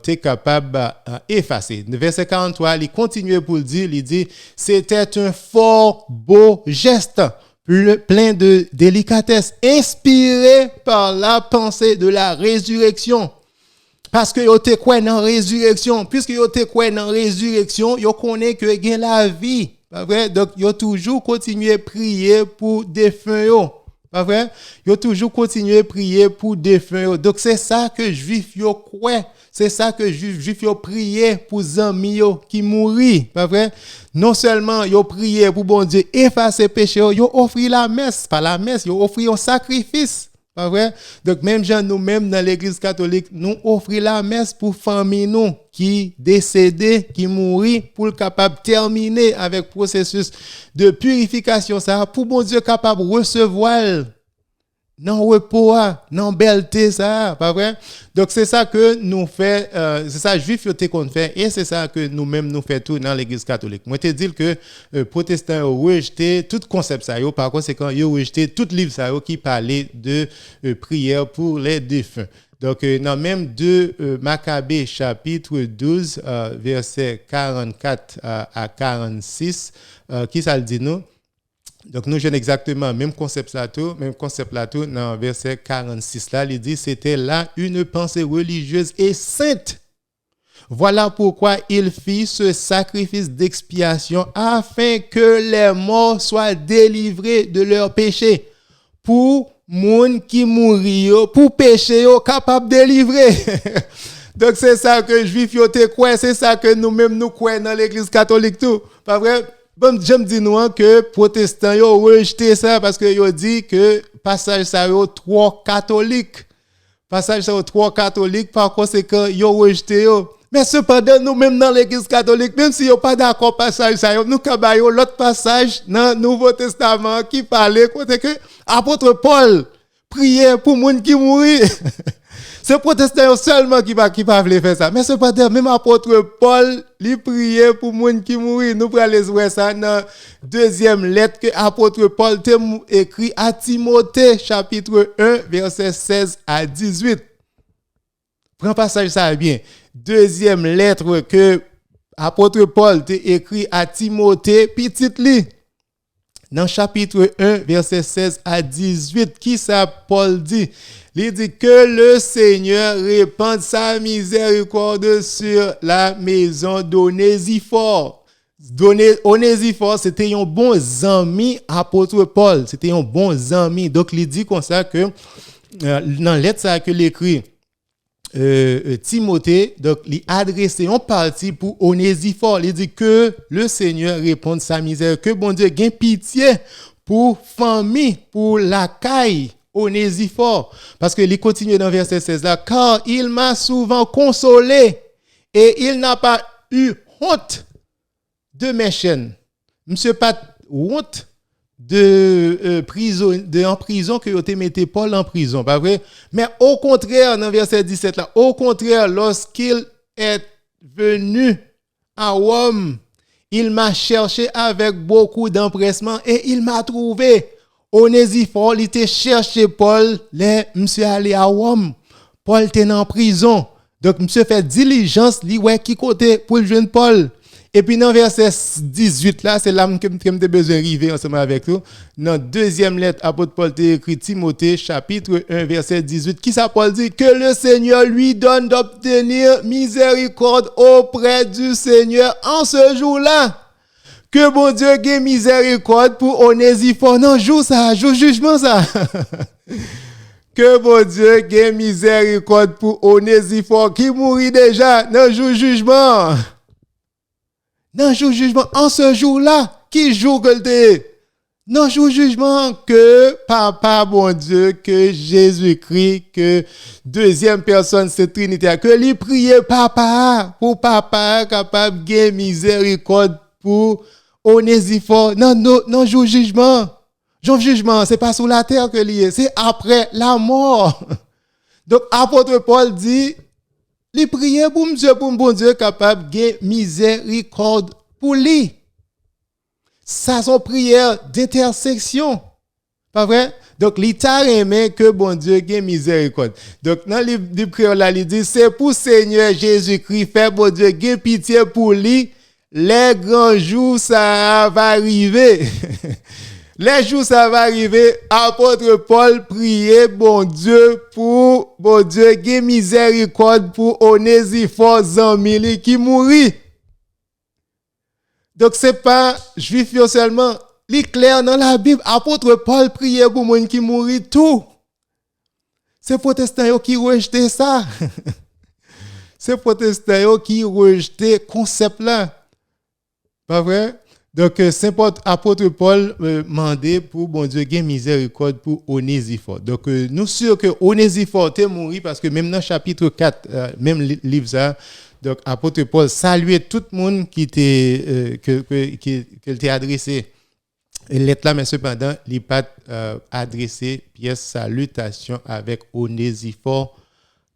t'es capable d'effacer. Verset 43, il continue pour le dire, il dit, c'était un fort beau geste, plein de délicatesse, inspiré par la pensée de la résurrection. Parce que yo te croit dans résurrection, puisque yo te croit dans résurrection, yo connaît que gen la vie, pas vrai? Donc yo toujours continuer prier pour défunt yo, pas vrai? Yo toujours continuer prier pour défunt yo. Donc c'est ça que juif yo croit, c'est ça que juif yo prier pour zami yo qui mouri, pas vrai? Non seulement yo prier pour bon Dieu effacer péché yo offrir la messe, pas la messe, yo offrir un sacrifice. Pas vrai? Donc, même gens nous-mêmes dans l'église catholique, nous offrons la messe pour famille nous qui décédé, qui mourit, pour le capable terminer avec processus de purification, ça, pour bon Dieu capable recevoir non repos, non belleté, ça, pas vrai? Donc, c'est ça que nous fait, c'est ça, juif, yote qu'on fait, et c'est ça que nous-mêmes nous fait tout dans l'église catholique. Moi, te dis que protestants ont rejeté tout concept ça, par conséquent, ils ont rejeté tout livre ça, qui parlait de prière pour les défunts. Donc, dans même de Maccabée, chapitre 12, versets 44 à 46, qui ça le dit nous? Donc, nous, j'ai exactement même concept là tout, dans verset 46 là, il dit, c'était là une pensée religieuse et sainte. Voilà pourquoi il fit ce sacrifice d'expiation afin que les morts soient délivrés de leurs péchés. Pour moun qui mourit, pour péché, capable de délivrer. Donc, c'est ça que juif yo te croit, c'est ça que nous-mêmes nous croyons dans l'église catholique tout. Pas vrai? Bon, j'aime dire nous que protestants yo rejeté ça parce que yo dit que passage ça yo trois catholiques. Passage ça yo trois catholiques par conséquent yo rejeté yo. Mais cependant, nous-mêmes dans l'Église catholique, même si vous pas d'accord passage ça, nous avons l'autre passage dans le Nouveau Testament qui parlait côté que apôtre Paul priait pour les gens qui mourent. C'est protestant seulement qui va faire ça. Mais cependant, même apôtre Paul, il priait pour les gens qui mourent. Nous allons aller voir ça dans la deuxième lettre que apôtre Paul écrit à Timothée, chapitre 1, verset 16 à 18. Prends passage ça bien. Deuxième lettre que apôtre Paul t'a écrit à Timothée, petit li. Dans chapitre 1, verset 16 à 18, qui ça Paul dit? Il dit que le Seigneur répande sa miséricorde sur la maison d'Onésiphore. Onésiphore, c'était un bon ami apôtre Paul. C'était un bon ami. Donc, il dit comme ça que dans lettre ça que l'écrit Timothée, donc il adresse une partie pour Onésiphore. Il dit que le Seigneur réponde sa misère, que bon Dieu gagne pitié pour famille, pour la caille Onésiphore. Parce que il continue dans verset 16 là, car il m'a souvent consolé et il n'a pas eu honte de mes chaînes. Monsieur pas honte en prison que vous te mettez Paul en prison, pas vrai? Mais au contraire, dans verset 17 là, au contraire, lorsqu'il est venu à Rome, il m'a cherché avec beaucoup d'empressement et il m'a trouvé. Onésiphore, il était cherché Paul, monsieur allé à Rome. Paul était en prison. Donc monsieur fait diligence, li ouais qui côté pour le jeune Paul. Et puis dans verset 18 là, c'est là que j'ai besoin d'arriver ensemble avec vous. Dans deuxième lettre, apôtre Paul t'a écrit Timothée, chapitre 1, verset 18, qui ça Paul dit que le Seigneur lui donne d'obtenir miséricorde auprès du Seigneur en ce jour-là. Que bon Dieu ait miséricorde pour Onésiphore. Non, joue jugement ça. Que bon Dieu ait miséricorde pour Onésiphore qui mourit déjà. Non, joue jugement. Non, joue jugement en ce jour-là. Qui joue que le non, joue jugement que Papa, bon Dieu, que Jésus-Christ, que deuxième personne, c'est Trinité, que lui prier Papa, pour Papa capable de miséricorde pour Onésiphore. Non, joue jugement. Joue jugement, c'est pas sous la terre que lié, c'est après la mort. Donc, apôtre Paul dit, il priait pour monsieur, pour bon Dieu capable de miséricorde pour lui. Ça, son prière d'intersection. Pas vrai? Donc, l'État aimé que bon Dieu ait miséricorde. Donc, dans le livre de prière là, il dit, c'est pour Seigneur Jésus-Christ, fait bon Dieu ait pitié pour lui. Les grands jours, ça va arriver. Les jours, ça va arriver. Apôtre Paul priait, bon Dieu, ait miséricorde pour Onésiphore Zamili qui mourit. Donc, c'est pas juif seulement. L'éclair dans la Bible, apôtre Paul priait pour les gens qui mourent tout. C'est protestants qui rejetaient ça. C'est protestants qui rejetaient ce concept-là. Pas vrai? Donc, Saint apôtre Paul demandait pour bon Dieu ait miséricorde pour Onésiphore. Donc, nous sommes sûrs que Onésiphore est mort parce que même dans le chapitre 4, même livre ça, donc, apôtre Paul saluait tout le monde qui était adressé. Et lettre là, mais cependant, il n'a pas adressé pièce salutation avec Onésiphore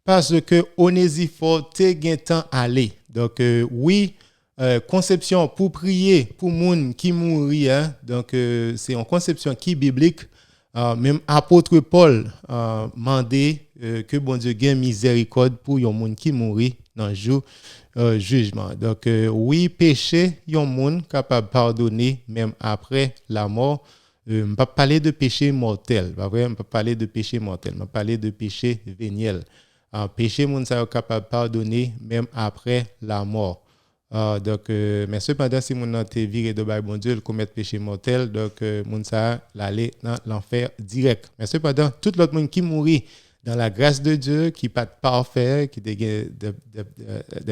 parce que Onésiphore était gain temps aller. Donc, oui. Conception pour prier pour moun qui mourit, hein? Donc c'est une conception qui est biblique. Même apôtre Paul demandait que bon Dieu ait miséricorde pour yon moun qui mourit dans le jour jugement. Donc oui, péché yon moun capable de pardonner même après la mort. On pas parler de péché mortel, pas vrai? On pas parler de péché mortel, on parler de péché véniel. Péché moun ça capable de pardonner même après la mort. Donc mais cependant si mon te viré de bail bon Dieu le commettre péché mortel donc mon ça l'aller dans l'enfer direct. Mais cependant tout l'autre monde qui mourit dans la grâce de Dieu qui pas parfait qui des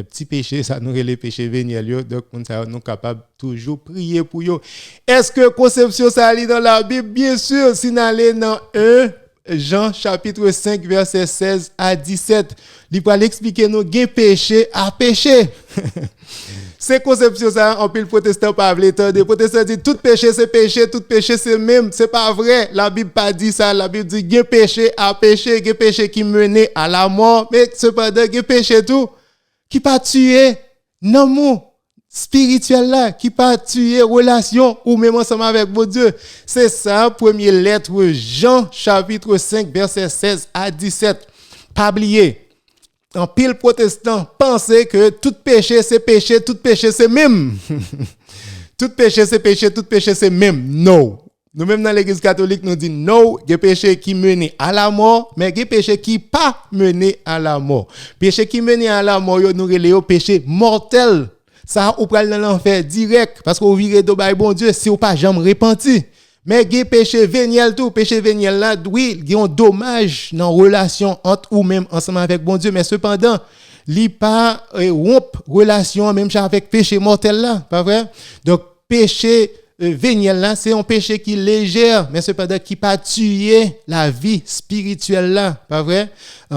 petits péchés ça nous les péchés véniels donc mon ça nous capable toujours prier pour eux. Est-ce que conception ça lit dans la Bible? Bien sûr, si n'aller dans Jean chapitre 5 verset 16 à 17. Il va l'expliquer nous gain péché à péché. C'est conception ça en pile protestant pas veut entendre. Protestant dit tout péché c'est même, c'est pas vrai. La Bible pas dit ça, la Bible dit gain péché à péché, gain péché qui menait à la mort, mais cependant gain péché tout qui pas tuer l'amour spirituel là, qui pas tuer relation ou même ensemble avec mon Dieu. C'est ça première lettre Jean chapitre 5 verset 16 à 17. Pas oublier. En pile protestant penser que tout péché c'est même. Tout péché c'est même. Non. Nous-mêmes dans l'église catholique nous dit non, il y a péché qui mène à la mort, mais il y a péché qui pas mené à la mort. Péché qui mène à la mort, nous relève péché mortel. Ça ou pral dans l'enfer direct parce qu'on vire de bail bon Dieu si ou pas jamais repenti. Mais il y a péché véniel tout, péché véniel là, oui, il y a un dommage dans relation entre ou même ensemble avec bon Dieu, mais cependant, il pas rompre relation même avec péché mortel là, pas vrai? Donc péché véniel là, c'est un péché qui est léger, mais cependant qui pas tuer la vie spirituelle là, pas vrai?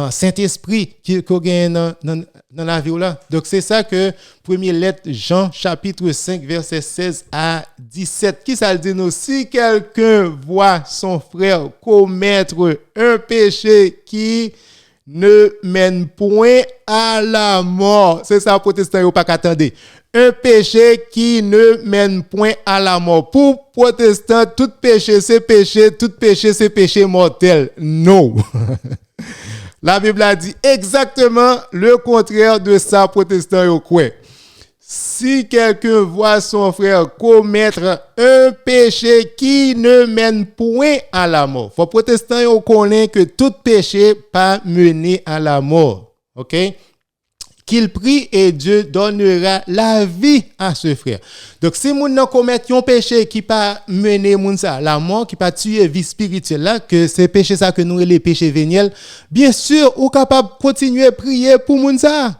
Saint-Esprit qui gagne dans la vie là. Donc c'est ça que première lettre Jean chapitre 5 verset 16 à 17 qui ça dit nous si quelqu'un voit son frère commettre un péché qui ne mène point à la mort. C'est ça protestant yo pas qu'attendre. Un péché qui ne mène point à la mort. Pour protestant, tout péché c'est péché mortel. Non. La Bible a dit exactement le contraire de ça, protestant yo quoi. Si quelqu'un voit son frère commettre un péché qui ne mène point à la mort. Faut protestant yo connaît que tout péché pas mené à la mort. OK? Qu'il prie et Dieu donnera la vie à ce frère. Donc si moun nan commet un péché qui pas mener moun ça la mort, qui pas tuer vie spirituelle là, que c'est péché ça que nous les péchés véniels, bien sûr ou capable continuer prier pour moun ça.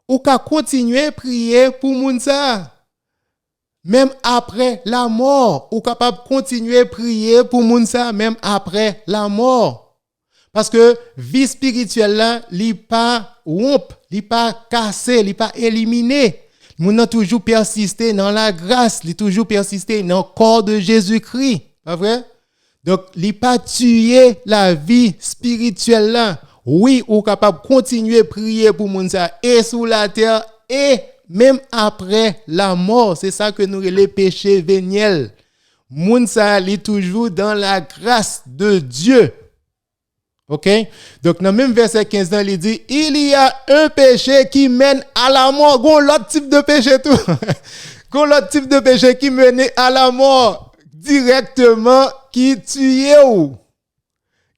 Ou ka continuer prier pour moun ça. Même après la mort, ou capable continuer prier pour moun ça même après la mort. Parce que vie spirituelle là, li pas rompe, li pas cassé, li pas éliminé. Moun a toujours persisté dans la grâce, li toujours persisté dans le corps de Jésus-Christ, pas vrai? Donc li pas tuer la vie spirituelle là. Oui, ou capable continuer prier pour moun ça et sous la terre et même après la mort, c'est ça que nous les péchés véniels. Moun ça li toujours dans la grâce de Dieu. OK? Donc, dans le même verset 15, il dit, il y a un péché qui mène à la mort. Gon l'autre type de péché tout. Gon l'autre type de péché qui mène à la mort directement, qui tue ou.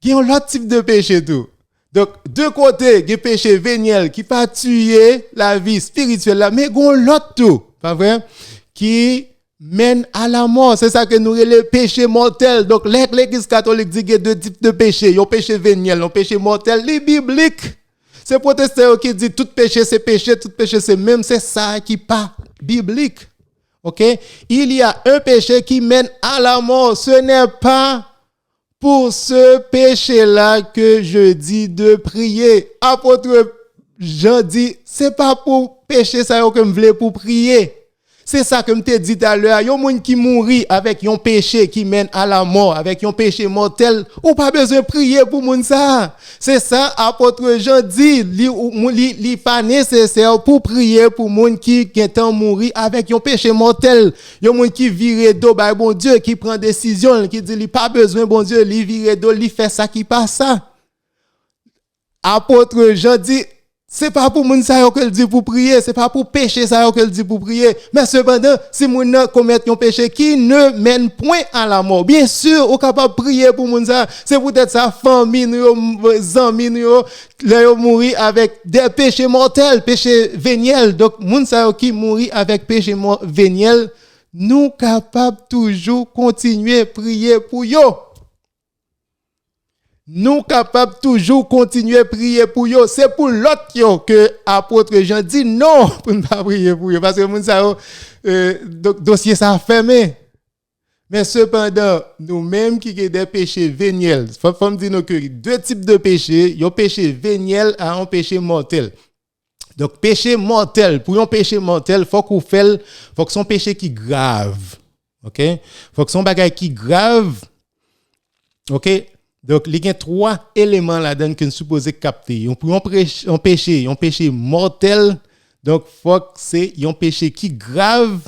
Gon l'autre type de péché tout. Donc, de côté, il y a péché véniel qui pas tuer la vie spirituelle là, mais gon l'autre tout. Pas vrai? Qui mène à la mort. C'est ça que nous le péché mortel. Donc l'église catholique dit qu'il y a deux types de péché. Il y a un péché véniel, un péché mortel, les bibliques. C'est protestant qui dit tout péché c'est même, c'est ça qui pas biblique. OK? Il y a un péché qui mène à la mort. Ce n'est pas pour ce péché-là que je dis de prier. Apôtre Jean dit, c'est pas pour péché ça que me voulais pour prier. C'est ça que je t'ai dit tout à l'heure. Il y a des gens qui mourent avec un péché qui mène à la mort, avec un péché mortel. Ou pas besoin de prier pour moun ça. C'est ça, apôtre Jean dit, li pas nécessaire pour prier pour moun qui est mourir avec un péché mortel. Il y a des gens qui virent d'eau, bah bon Dieu, qui prend décision, qui dit, li pas besoin, bon Dieu, li vire d'eau, li fait ça qui passe ça. Apôtre Jean dit, c'est pas pour moun ça que dit pour prier, c'est pas pour péché ça que dit pour prier, mais cependant si moun commet un péché qui ne mène point à la mort, bien sûr on capable prier pour moun ça, c'est peut-être sa famille nos amis nous les mourir avec des péchés mortels, péchés véniels. Donc moun ça qui mourir avec péché véniel, nous capable toujours continuer prier pour yo. Nous capables toujours continuer à prier pour eux. C'est pour l'autre que apôtre Jean dit non pour ne pas prier pour eux. Parce que moun sa dossier ça fermé. Mais cependant, nous-mêmes qui avons des péchés véniels, il faut me dire que deux types de péchés, il y a un péché véniel et un péché mortel. Donc, péché mortel, pour un péché mortel, faut que son péché qui grave. OK? Faut que son bagage qui grave. OK? Donc, il y a trois éléments là-dedans que nous supposons capter. Pour un péché mortel, donc, faut que c'est un péché qui grave.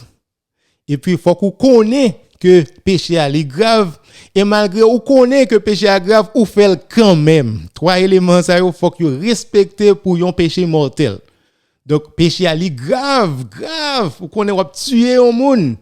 Et puis, faut qu'on connaisse que péché est grave. Et malgré qu'on connaît que péché est grave, ou fait quand même. Trois éléments, ça, il faut que respecter pour un péché mortel. Donc, péché est grave. Ou qu'on est tuer au monde.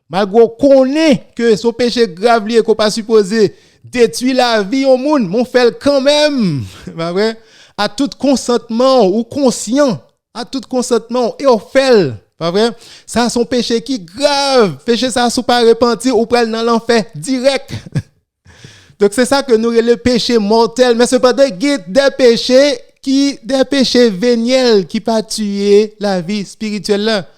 Malgré qu'on connaît que ce péché grave, qu'on pas supposé détruire la vie au monde, mon fait quand même. Pas vrai? À tout consentement ou conscient, à tout consentement, et on fait. Pas vrai? Ça, son péché qui grave. Péché, ça, sous pas repenti, ou pral dans l'enfer direct. Donc, c'est ça que nous, le péché mortel. Mais cependant, il y a des péchés véniels qui pas tuer la vie spirituelle là.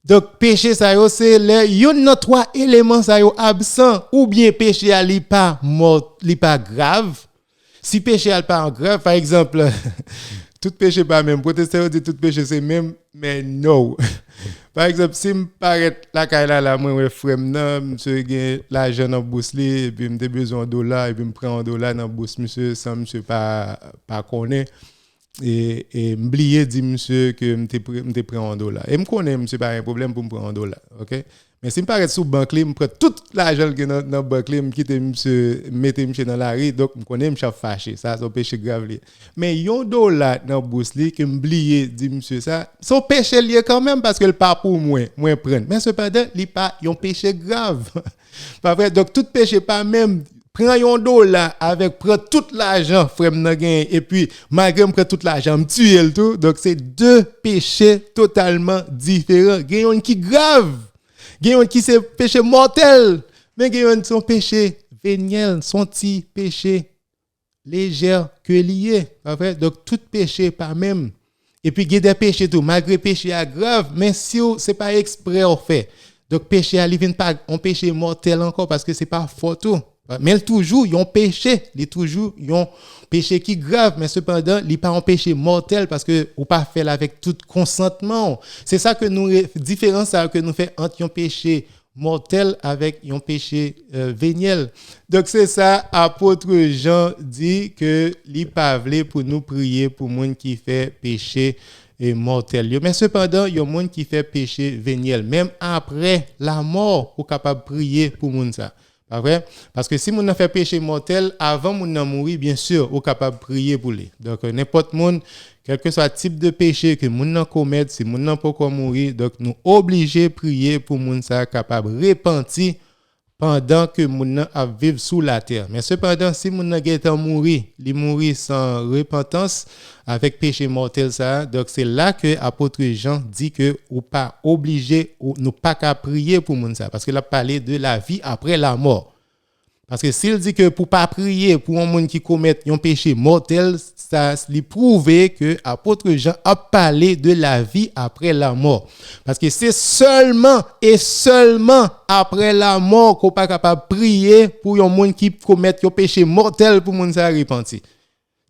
Donc, péché, ça, c'est les trois éléments, ça, absent. Ou bien, péché, il pas mort, il pas grave. Si péché, il pas grave, par exemple, tout péché pas même. Protestant dit tout péché c'est même, mais non. Par exemple, si me paraît la caille là, moi frère monsieur gagne l'argent dans bourse li et puis me besoin $, et puis me prend $, dans bourse monsieur sans monsieur pas connaît et m'oublier dit monsieur que me prend $. Et me connaît monsieur pas un problème pour me prendre $, OK? Mais si me paraît sous banque li, me prend tout l'argent que dans banque li, me quitte monsieur mettre monsieur dans la rue, donc me connaît monsieur fâché, ça c'est un péché grave li. Mais yon $, dans bourse li que m'oublier dit monsieur ça, son péché lié quand même parce que le pas pour moi prendre. Mais cependant, li pas yon péché grave. Pas vrai? Donc tout péché pas même prend yon $, avec prend tout l'argent frère m'nan gain et puis malgré me prend tout l'argent me tuer le tout. Donc c'est deux péchés totalement différents. Yon qui grave. Gayon qui c'est péché mortel, mais gayon son péché véniel, son petit péché léger que lié. Donc tout péché pas même. Et puis il y a des péchés tout, malgré péché grave, mais si c'est pas exprès on fait. Donc péché il vient pas un péché mortel encore parce que c'est pas fort tout. Mais toujours il y a un péché, il toujours il y a un péché qui grave, mais cependant il pas un péché mortel parce que ou pas fait avec tout consentement. C'est ça que nous différence que nous fait entre un péché mortel avec un péché véniel. Donc c'est ça apôtre Jean dit que il pas voulu pour nous prier pour monde qui fait péché et mortel. Mais cependant, il y a monde qui fait péché véniel même après la mort ou capable de prier pour monde ça. Pas vrai? Parce que si moun a fait péché mortel, avant moun a mourir, bien sûr, ou capable de prier pour lui. Donc, n'importe monde, quel que soit le type de péché que moun a commettre, si moun n'a pas mourir, donc nous obligés de prier pour moun ça capable de repentir pendant que moun a vivre sous la terre. Mais cependant, si moun a mourir, il mourir sans repentance avec péché mortel ça, donc c'est là que apôtre Jean dit que ou pas obligé ou nous pas qu'à prier pour moun ça parce qu'il a parlé de la vie après la mort. Parce que s'il dit que pour pas prier pour un monde qui commet un péché mortel, ça lui prouve que apôtre Jean a parlé de la vie après la mort. Parce que c'est seulement et seulement après la mort qu'on pas capable de prier pour un monde qui commet un péché mortel pour monde ça repentir.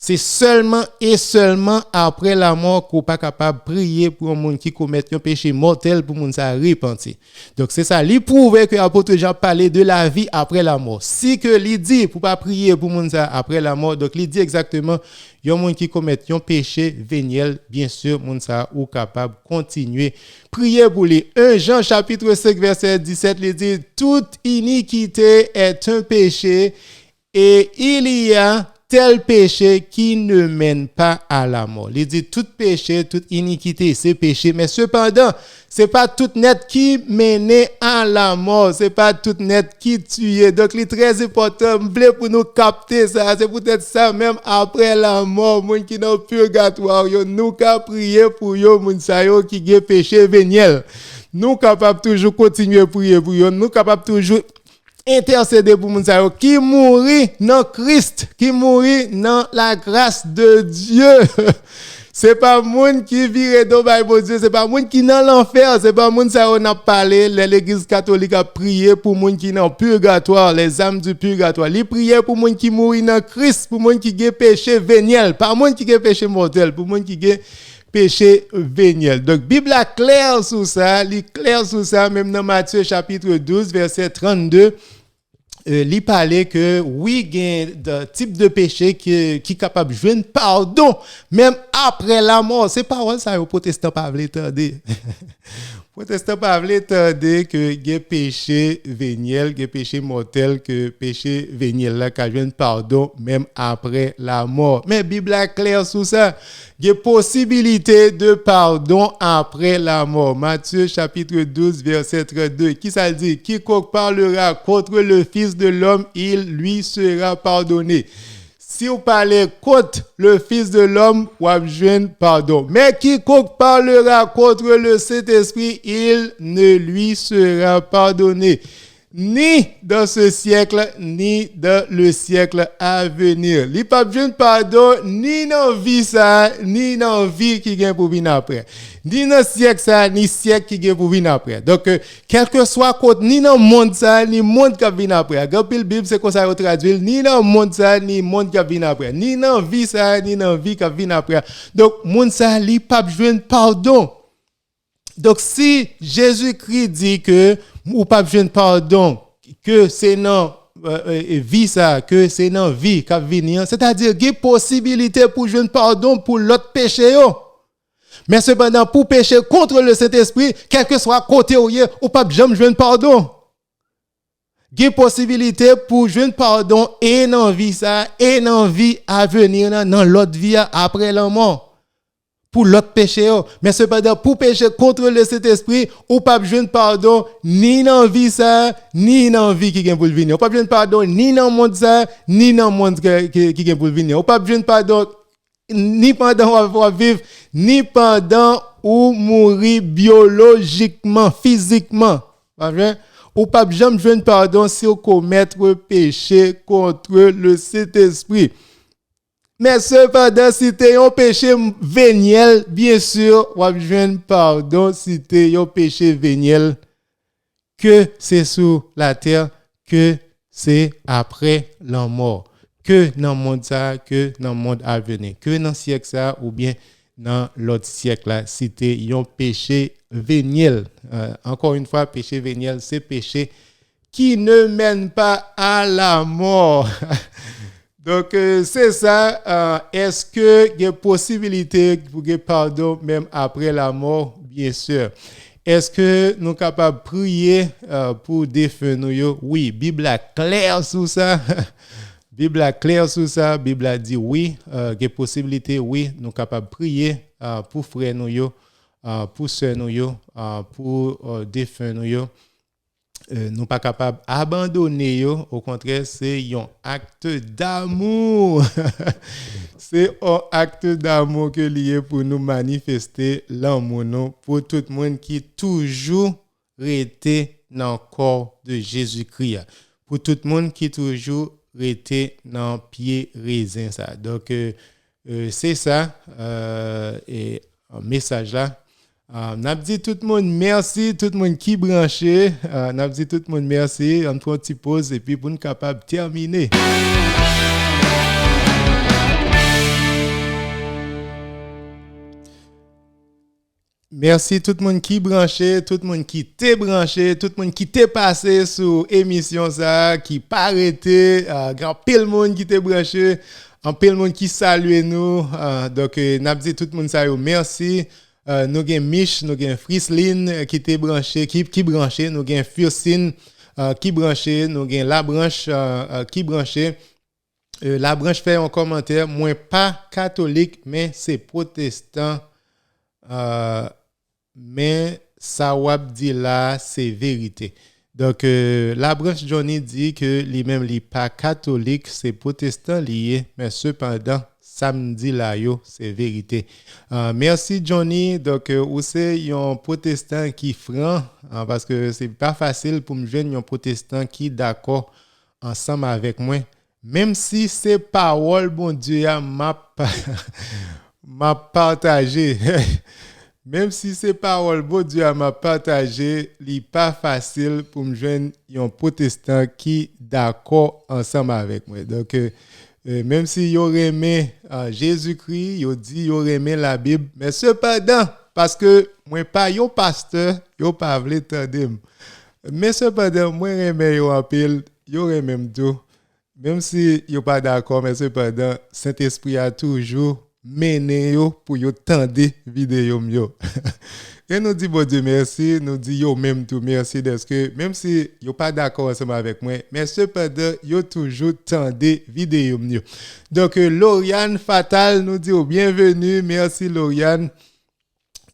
C'est seulement et seulement après la mort qu'on n'est pas capable de prier pour un monde qui commet un péché mortel pour monde ça repentir. Donc c'est ça, il prouve que l'apôtre Jean parlait de la vie après la mort. Si que il dit pour pas prier pour monde ça après la mort, donc il dit exactement il y a un monde qui commet un péché véniel, bien sûr monde ça ou capable de continuer prier pour lui. 1 Jean chapitre 5 verset 17 il dit toute iniquité est un péché et il y a tel péché qui ne mène pas à la mort. Il dit tout péché, toute iniquité, c'est péché, mais cependant, c'est pas tout net qui mène à la mort, c'est pas tout net qui tue. Donc, il est très important pour nous capter ça. C'est peut-être ça même après la mort, moun qui dans purgatoire, nous ka prier pour yo moun sa yo qui gen péché véniel. Nous capable toujours continuer prier pour yo, nous capable toujours intercéder pour moun sa yo qui mourit dans Christ, qui mourit dans la grâce de Dieu. C'est pas monde qui vire do bay bon Dieu, c'est pas monde qui dans l'enfer, c'est pas monde ça on a parlé, l'église catholique a prié pour monde qui dans purgatoire, les âmes du purgatoire. Li prié pour monde qui mourit dans Christ, pour monde qui a péché véniel, pas monde qui a péché mortel, pour monde qui a péché véniel. Donc Bible est claire sur ça, li clair sur ça même dans Matthieu chapitre 12 verset 32. Li parlait que oui, il y a des types de péché qui capable de joindre pardon même après la mort. C'est parole ça aux protestants pas veulent entendre. Protestants pas veulent entendre que il y a péché véniel, il y a péché mortel, que péché véniel là qui joindre pardon même après la mort. Mais Bible est claire sur ça. Il y a possibilité de pardon après la mort. Matthieu chapitre 12 verset 32. Qui ça dit? Quiconque parlera contre le Fils de l'homme, il lui sera pardonné. Si vous parlez contre le Fils de l'homme, vous avez besoin pardon. Mais quiconque parlera contre le Saint-Esprit, il ne lui sera pardonné. Ni dans ce siècle, ni dans le siècle à venir. Il n'y a pas besoin de pardon, ni dans vie ça, ni dans vie qui vient pour venir après. Ni dans siècle ça, ni siècle qui vient pour venir après. Donc, quel que soit côté, ni dans le monde ça, ni monde qui vient après. Quand la Bible, c'est comme ça qu'on traduit, ni dans le monde ça, ni monde qui vient après. Ni dans vie ça, ni dans vie qui vient après. Donc, monde ça, il n'y a pas besoin de pardon. Donc, si Jésus-Christ dit que ou pas besoin de pardon, que c'est non vie ça, que c'est non vie qui venir, c'est-à-dire qu'il y a possibilité pour joindre pardon pour l'autre péché. Mais cependant, pour pécher contre le Saint-Esprit, quel que soit côté ou pas jamais joindre pardon. Il y a possibilité pour joindre pardon et non vie ça, et non vie à venir dans l'autre vie après la mort. Pour l'autre péché. Mais cependant, pour pécher contre le Saint-Esprit, ou pas besoin de pardon, ni dans vie ça, ni dans vie qui vient pour venir. Ou pas besoin de pardon, ni dans le monde ça, ni dans le monde qui vient pour venir. Ou pas besoin de pardon, ni pendant ou vivre, ni pendant ou mourir biologiquement, physiquement. Ou pas jamais besoin de pardon si vous commettez péché contre le Saint-Esprit. Mais cependant, si tu as un péché véniel, bien sûr, vous avez besoin de pardon si tu as un péché véniel, que c'est sur la terre, que c'est après la mort, que dans le monde ça, que dans le monde à venir, que dans le siècle ça, ou bien dans l'autre siècle là, si tu as un péché véniel. Encore une fois, péché véniel, c'est péché qui ne mène pas à la mort. Donc, c'est ça. Est-ce qu'il y a possibilité pour que pardon même après la mort? Bien sûr. Est-ce que nous sommes capables de prier pour défunts nous? Oui, Bible est claire sur ça. Bible est claire sur ça. Bible a dit oui. Il y a possibilité, oui, nous sommes capables de prier pour frères nous, pour sœurs nous, pour défunts nous. Nous pas capables d'abandonner yo, au contraire c'est un acte d'amour. C'est un acte d'amour que lié pour nous manifester l'amour pour tout le monde qui toujours été dans le corps de Jésus-Christ, pour tout le monde qui toujours été dans pied raisin ça. Donc c'est ça et un message là. N'a dit tout le monde merci, tout le monde qui branché. N'a dit tout le monde merci. On prend une petite pause et puis pour nous capable de terminer. Merci tout le monde qui branché, tout le monde qui t'est branché, tout le monde qui t'est passé sur émission ça, qui pas arrêté, grand pile monde qui t'est branché, en pile monde qui salue nous. Donc n'a dit tout le monde ça merci. Nous avons Mich, nous avons Frislin qui était branché, qui branché, nous avons Furcine qui branché, nous avons La Branche qui branché. La Branche fait un commentaire, moi pas catholique, mais c'est protestant. Mais ça wap dit là, c'est vérité. Donc La Branche Johnny dit que lui-même n'est pas catholique, c'est protestant lié, mais cependant samedi là yo c'est vérité. Merci Johnny. Donc ou c'est un protestant qui franc parce que c'est pas facile pour me joindre un protestant qui d'accord ensemble avec moi même si c'est parole bon Dieu m'a m'a partagé. Même si c'est parole bon Dieu m'a partagé, il pas facile pour me joindre un protestant qui d'accord ensemble avec moi. Donc même si yo aimé Jésus-Christ, yo dit yo aimé la Bible, mais cependant parce que moi pas yo pasteur, yo pas vle tande. Mais cependant moi aimé yo en pile, yo aimé m'dou. Même si yo pas d'accord, mais cependant Saint-Esprit a toujours mené yo pour yo tande vidéo yo. Et nous dit bon Dieu merci, nous dit yo même tout merci parce que même si yo pas d'accord ensemble avec moi, mais cependant yo toujours tande vidéo yo. Donc Lauriane Fatal nous dit bienvenue, merci Lauriane.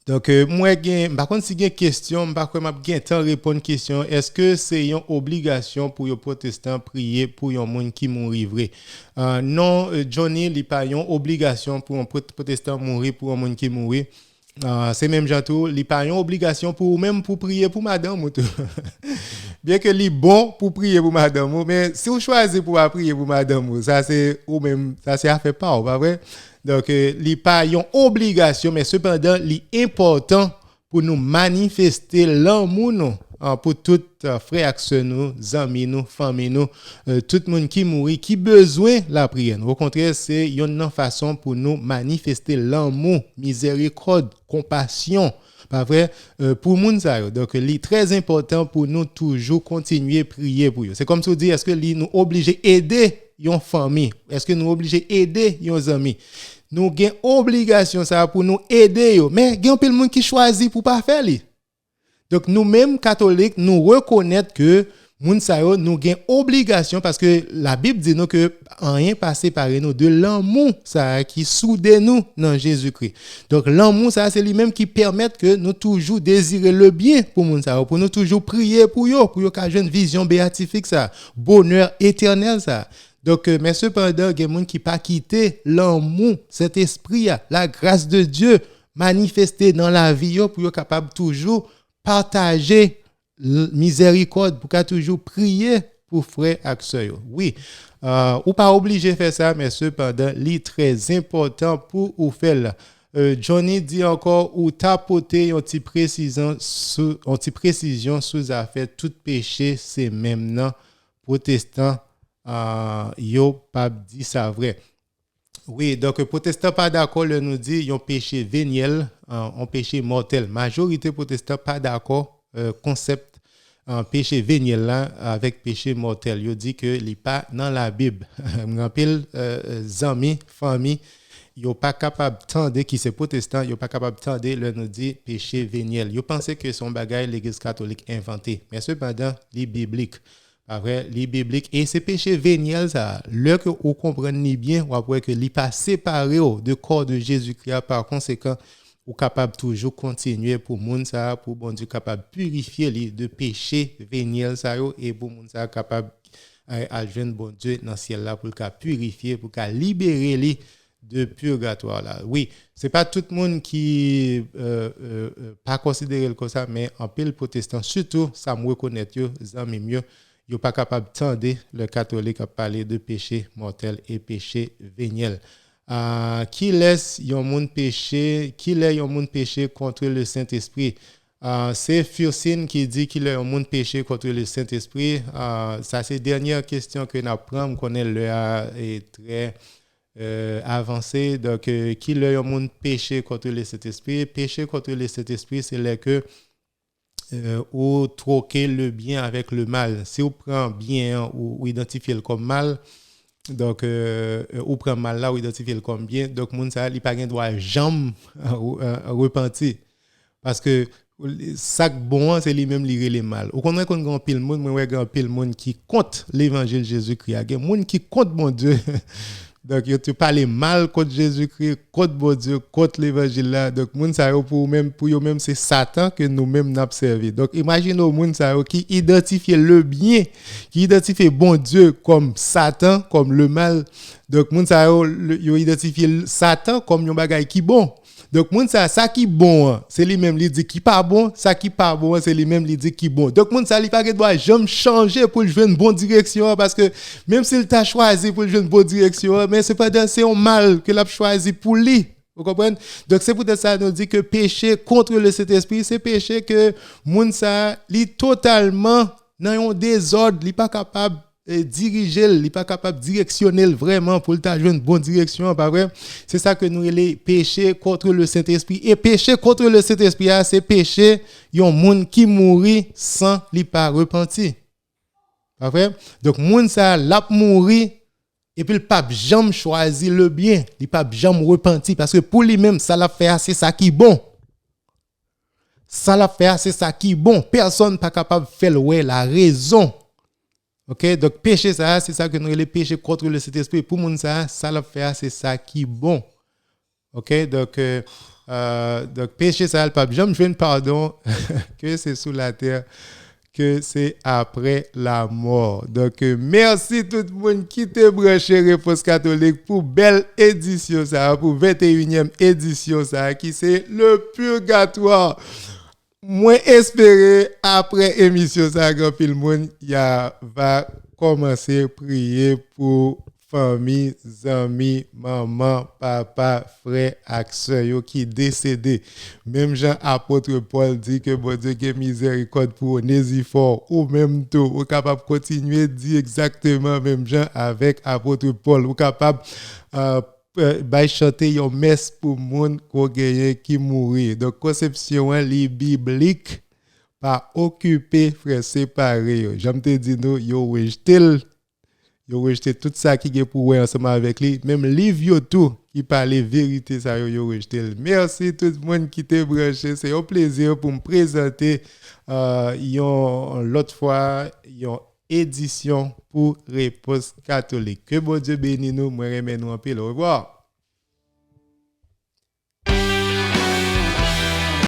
Donc moi par contre si une question, par contre m'a gen temps répondre question, est-ce que c'est une obligation pour les protestants prier pour un monde qui mourir vrai? Non Johnny, il pas une obligation pour un protestant mourir pour un monde qui mourir. C'est même jantou, il pas une obligation pour même pour prier pour madame ou tout. Bien que li bon pour prier pour madame, mais si vous choisissez pour prier pour madame, ça c'est ou même ça c'est à faire pas vrai? Donc li pas une obligation mais cependant li important pour nous manifester l'amour nous pour tout frères et sœurs nous, amis nous, famille nous, tout le monde qui mourit qui besoin la prière. Au contraire, c'est une façon pour nous manifester l'amour, miséricorde, compassion. Pas vrai pour moun sa yo. Donc li très important pour nous toujours continuer prier pour eux. C'est comme si on dit est-ce que li nous obligé aider yon famille? Est-ce que nous obligé aider yon amis? Nous gen obligation ça pour nous aider yo. Mais gen pile moun qui choisit pour pas faire li. Donc nous-mêmes catholiques nous reconnaître que moun sa yo nous gen obligation parce que la Bible dit nous que rien pas séparer nous de l'amour ça qui soude nous dans Jésus-Christ. Donc l'amour ça c'est lui-même qui permet que nous toujours désirer le bien pour moun sa yo, pour nous toujours prier pour yo qu'a une vision béatifique ça, bonheur éternel ça. Donc mais cependant il y a moun qui pas quitter l'amour, cet esprit la grâce de Dieu manifestée dans la vie yo pour yo capable toujours partager miséricorde pour qu'à toujours prier pour frères et sœurs. Oui, ou pas obligé de faire ça, mais cependant, c'est très important pour vous faire. Johnny dit encore ou tapoter une petite précision sous affaire tout péché c'est même non protestant yo pas dit ça vrai. Oui, donc protestant pas d'accord le nous dit un péché véniel, un péché mortel. Majorité protestant pas d'accord concept péché véniel là avec péché mortel. Yo dit que il pas dans la Bible. Rappel amis, famille, yo pas capable tendre qui c'est protestant, yo pas capable tendre le nous dit péché véniel. Yo pensait que son bagage l'église catholique inventé, mais cependant, les biblique. Après, les bibliques et ces péchés véniels ça, le que vous comprenez bien, ou après que li pas séparé de corps de Jésus-Christ par conséquent, ou capable toujours continuer pour moun ça pour bon Dieu capable purifier les de péchés véniels ça et pour moun ça capable à joindre bon Dieu dans ciel là pour qu'a purifier pour qu'a libérer les de purgatoire là. Oui, c'est pas tout le monde qui pas considéré comme ça mais en pile protestant surtout ça me reconnaître yo amis mieux yo pas capable tendre le catholique à parler de péché mortel et péché véniel. Qui laisse yon monde péché, qui laisse yon monde péché contre le Saint-Esprit. C'est Fursine qui dit qu'il est un monde péché contre le Saint-Esprit. Ça c'est dernière question que nous prenons, connaît le est très avancé. Donc qui est un monde péché contre le Saint-Esprit. Péché contre le Saint-Esprit, c'est là que ou troquer le bien avec le mal. Si on prend bien ou identifier comme mal, donc ou prend mal là ou identifier comme bien, donc moun ça il pas gain droit jamais repentir parce que ça bon c'est lui même lire les mal. Ou connaît qu'on grand pile monde, moi grand pile monde qui compte l'évangile Jésus-Christ, il y a monde qui compte mon Dieu. Donc, tu parles mal contre Jésus-Christ, contre bon Dieu, contre l'évangile là. Donc, moun sa yo pour yo même c'est Satan que nous même n'a servi. Donc, imaginez moun sa yo qui identifie le bien, qui identifie bon Dieu comme Satan, comme le mal. Donc, moun sa yo identifie Satan comme yon bagay qui bon. Donc moun ça qui bon c'est lui même lui dit qui pas bon, ça qui pas bon c'est lui même lui dit qui bon. Donc moun ça lui pas doit jamais changer pour jouer une bonne direction parce que même s'il t'a choisi pour jouer une bonne direction mais c'est pas c'est un mal que l'a choisi pour lui. Vous comprenez? Donc c'est pour ça nous dit que péché contre le Saint-Esprit, c'est péché que moun sa li totalement dans un désordre, li pas capable diriger, il pas capable de directionner vraiment pour le jouer une bonne direction, pas vrai? C'est ça que nous les péché contre le Saint-Esprit. Et péché contre le Saint-Esprit, c'est péché yon moun qui mourit sans li pas repentir. Pas vrai? Donc moun sa l'a mourir et puis le pape jamais choisi le bien, il pape jamais repentir parce que pour lui-même ça l'a fait c'est ça qui est bon. Ça l'a fait c'est ça qui est bon. Personne pas capable de faire ouais la raison. OK, donc péché ça c'est ça que nous les péché contre le Saint-Esprit pour moun ça l'a fait c'est ça qui est bon. OK, donc péché ça le pape jamais joindre pardon que c'est sous la terre que c'est après la mort. Donc, merci tout le monde qui te branché Réponse Catholique pour belle édition ça, pour 21e édition ça, qui c'est le purgatoire. Moi espérer après émission ça, grand pile monde, va commencer à prier pour famille, amis, maman, papa, frère, sœur qui décédé. Même Jean apôtre Paul dit que bon Dieu qui miséricorde pour Onésifore ou même tout, ou capable continuer dire exactement même Jean avec apôtre Paul, ou capable chanter une messe pour monde qui mourir. Donc conception li biblique pas occuper frère séparé. J'aime te dire nous yo rejeté tout ça qui est pour ensemble avec lui, même livre tout qui parle vérité ça yo rejeté. Merci tout le monde qui t'est branché, c'est un plaisir pour me présenter l'autre fois une édition pour Réponse Catholique. Que bon Dieu bénisse nous, moi remercie nous un peu. Au revoir.